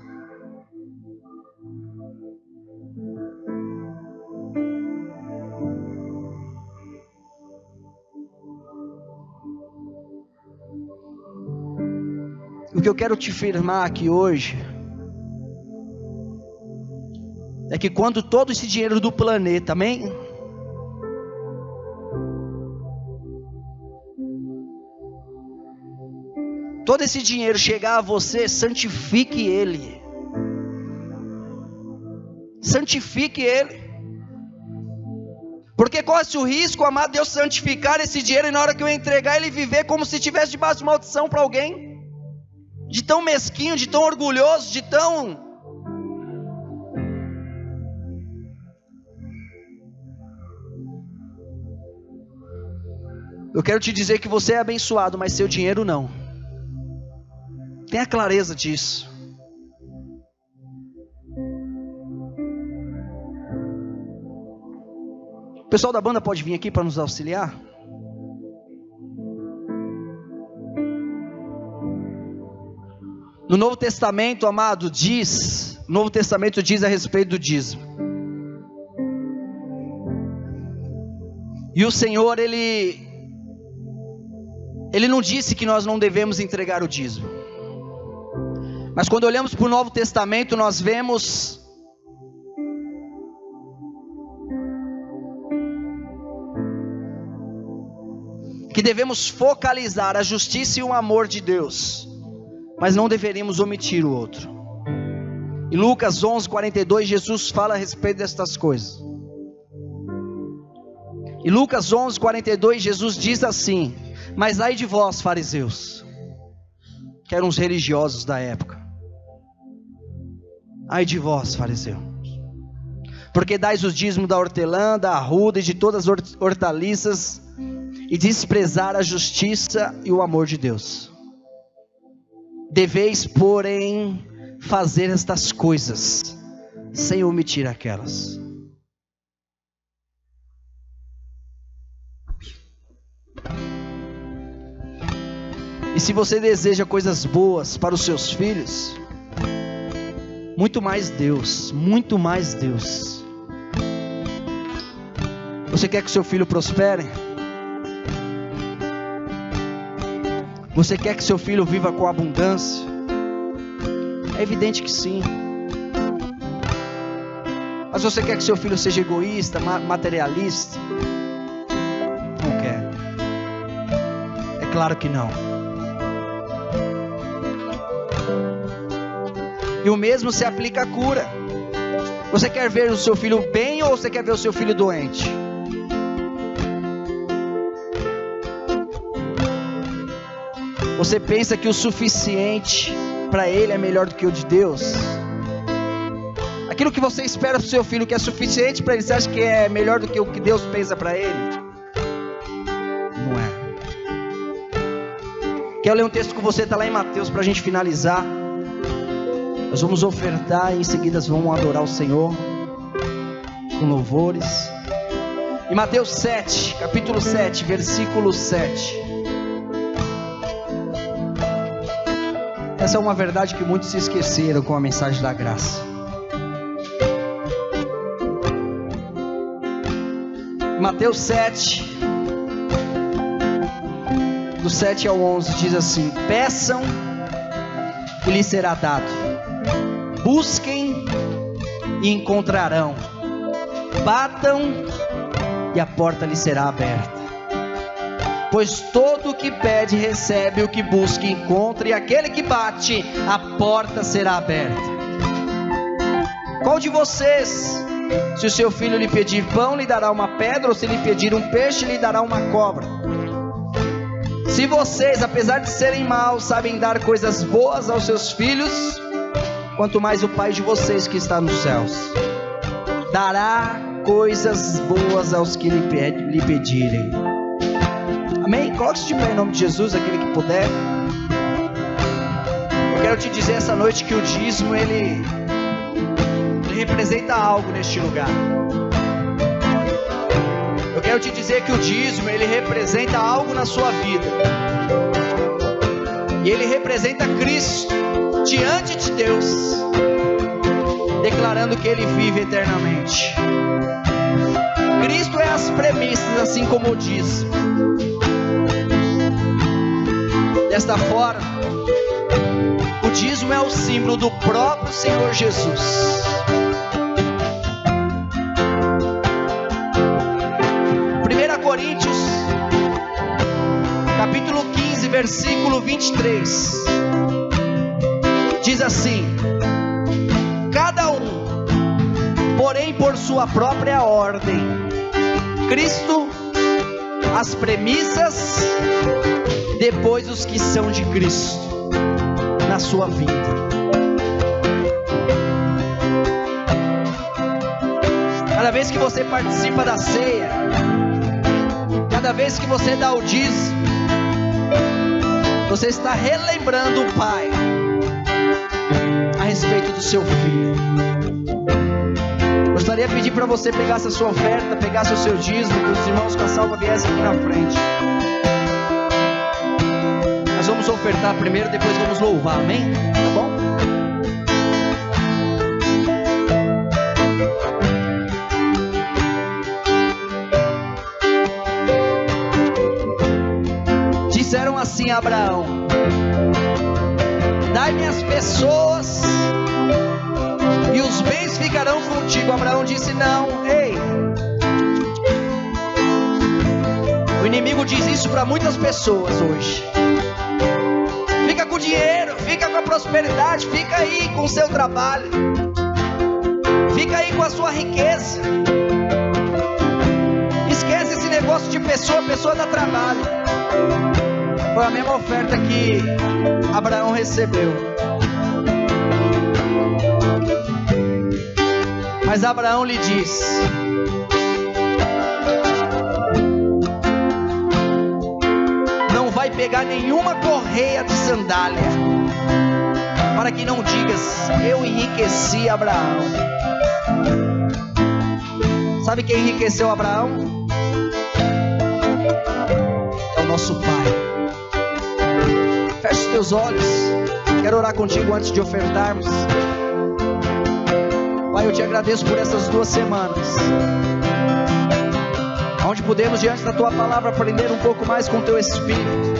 O que eu quero te afirmar aqui hoje é que quando todo esse dinheiro do planeta, amém? Todo esse dinheiro chegar a você, santifique ele. Santifique ele. Porque corre-se o risco, amado, de eu santificar esse dinheiro e na hora que eu entregar ele viver como se estivesse debaixo de maldição para alguém. De tão mesquinho, de tão orgulhoso, de tão... Eu quero te dizer que você é abençoado, mas seu dinheiro não. Tenha clareza disso. O pessoal da banda pode vir aqui para nos auxiliar? No Novo Testamento, amado, o Novo Testamento diz a respeito do dízimo. E o Senhor, Ele não disse que nós não devemos entregar o dízimo. Mas quando olhamos para o Novo Testamento, nós vemos que devemos focalizar a justiça e o amor de Deus, mas não deveríamos omitir o outro. Em Lucas 11:42, Jesus fala a respeito destas coisas. Em Lucas 11:42, Jesus diz assim: mas ai de vós, fariseus, que eram os religiosos da época, ai de vós, fariseus, porque dais o dízimo da hortelã, da arruda e de todas as hortaliças, e desprezar a justiça e o amor de Deus. Deveis, porém, fazer estas coisas, sem omitir aquelas. E se você deseja coisas boas para os seus filhos, muito mais Deus, muito mais Deus. Você quer que seu filho prospere? Você quer que seu filho viva com abundância? É evidente que sim. Mas você quer que seu filho seja egoísta, materialista? Não quer. É claro que não. E o mesmo se aplica à cura. Você quer ver o seu filho bem ou você quer ver o seu filho doente? Você pensa que o suficiente para ele é melhor do que o de Deus? Aquilo que você espera para o seu filho que é suficiente para ele, você acha que é melhor do que o que Deus pensa para ele? Não é. Quero ler um texto com você, está lá em Mateus, para a gente finalizar. Nós vamos ofertar e em seguida vamos adorar o Senhor com louvores. Em Mateus 7, capítulo 7, versículo 7. Essa é uma verdade que muitos se esqueceram com a mensagem da graça. Mateus 7, do 7 ao 11, diz assim: peçam e lhes será dado, busquem e encontrarão, batam e a porta lhes será aberta. Pois todo o que pede recebe, o que busca encontra, e aquele que bate, a porta será aberta. Qual de vocês, se o seu filho lhe pedir pão, lhe dará uma pedra, ou se lhe pedir um peixe, lhe dará uma cobra? Se vocês, apesar de serem maus, sabem dar coisas boas aos seus filhos, quanto mais o Pai de vocês que está nos céus dará coisas boas aos que lhe pedirem. Amém? Coloque-se de pé em nome de Jesus, aquele que puder. Eu quero te dizer essa noite que o dízimo ele representa algo neste lugar. Eu quero te dizer que o dízimo ele representa algo na sua vida. E ele representa Cristo diante de Deus, declarando que ele vive eternamente. Cristo é as premissas, assim como o dízimo. Desta forma, o dízimo é o símbolo do próprio Senhor Jesus. 1 Coríntios, capítulo 15, versículo 23, diz assim: cada um, porém por sua própria ordem, Cristo, as premissas, depois os que são de Cristo na sua vida. Cada vez que você participa da ceia, cada vez que você dá o dízimo, você está relembrando o Pai a respeito do seu filho. Gostaria de pedir para você pegasse a sua oferta, pegasse o seu dízimo, que os irmãos com a salva viessem aqui na frente. Nós vamos ofertar primeiro, depois vamos louvar, amém? Tá bom? Disseram assim a Abraão: dai-me as pessoas e os bens ficarão contigo. Abraão disse: não, ei. O inimigo diz isso para muitas pessoas hoje. Fica com o dinheiro, fica com a prosperidade, fica aí com o seu trabalho, fica aí com a sua riqueza. Esquece esse negócio de pessoa, pessoa dá trabalho. Foi a mesma oferta que Abraão recebeu. Mas Abraão lhe diz: não vai pegar nenhuma correia de sandália, para que não digas, eu enriqueci Abraão. Sabe quem enriqueceu Abraão? É o nosso Pai. Feche os teus olhos. Quero orar contigo antes de ofertarmos. Pai, eu te agradeço por essas 2 semanas, onde pudemos diante da tua palavra aprender um pouco mais com o teu Espírito.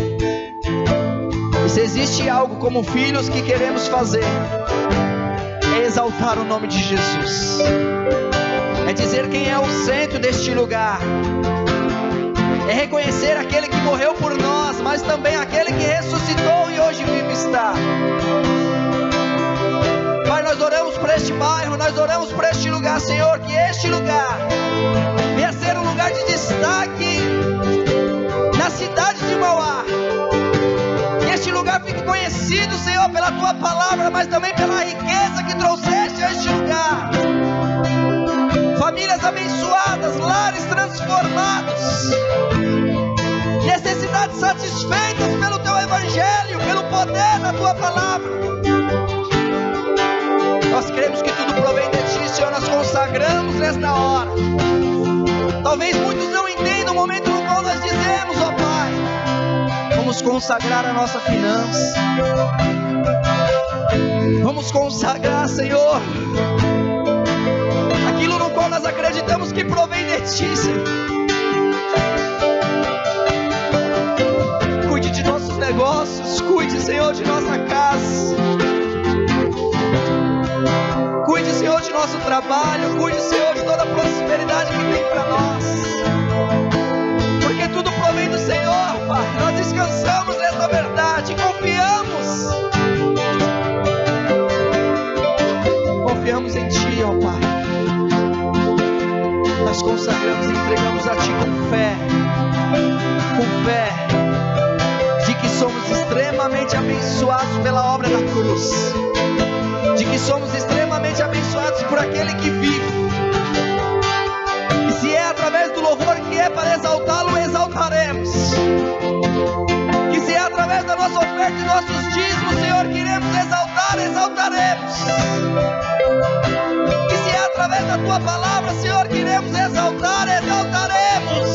E se existe algo como filhos que queremos fazer, é exaltar o nome de Jesus, é dizer quem é o centro deste lugar, é reconhecer aquele que morreu por nós, mas também aquele que ressuscitou e hoje vivo está. Pai, nós oramos por este bairro, nós oramos por este lugar, Senhor, que este lugar venha ser um lugar de destaque na cidade de Mauá, que este palavra, mas também pela riqueza que trouxeste a este lugar. Famílias abençoadas, lares transformados, necessidades satisfeitas pelo teu evangelho, pelo poder da tua palavra. Nós cremos que tudo provém de ti, Senhor. Nós consagramos nesta hora. Talvez muitos não entendam o momento no qual nós dizemos, ó Pai, vamos consagrar a nossa finança, vamos consagrar, Senhor, aquilo no qual nós acreditamos que provém de ti, Senhor. Cuide de nossos negócios, cuide, Senhor, de nossa casa, cuide, Senhor, de nosso trabalho, cuide, Senhor, de toda a prosperidade que tem para nós, porque tudo provém do Senhor, Pai. Nós descansamos nessa verdade, confiamos em Ti, ó Pai. Nós consagramos e entregamos a Ti com fé, de que somos extremamente abençoados pela obra da cruz, de que somos extremamente abençoados por aquele que vive, e se é através do louvor que é para exaltá-lo, exaltaremos, que se é através da nossa oferta e nossos dízimos, Senhor, que iremos exaltar, exaltaremos, que se é através da Tua palavra, Senhor, que iremos exaltar, exaltaremos,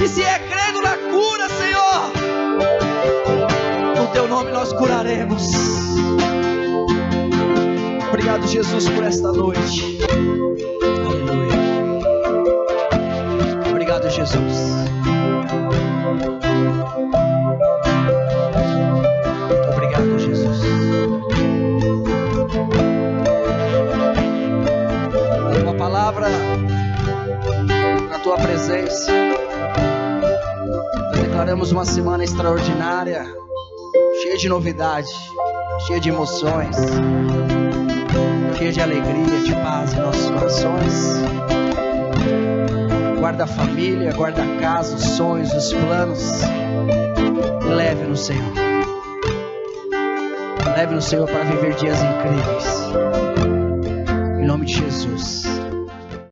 e se é crendo na cura, Senhor, no Teu nome nós curaremos. Obrigado, Jesus, por esta noite. Aleluia. Obrigado, Jesus. Obrigado, Jesus. Uma palavra na Tua presença. Nós declaramos uma semana extraordinária, cheia de novidade, cheia de emoções, cheia de alegria, de paz em nossos corações. Guarda a família, guarda a casa, os sonhos, os planos. Leve-nos, Senhor. Leve-nos, Senhor, para viver dias incríveis. Em nome de Jesus.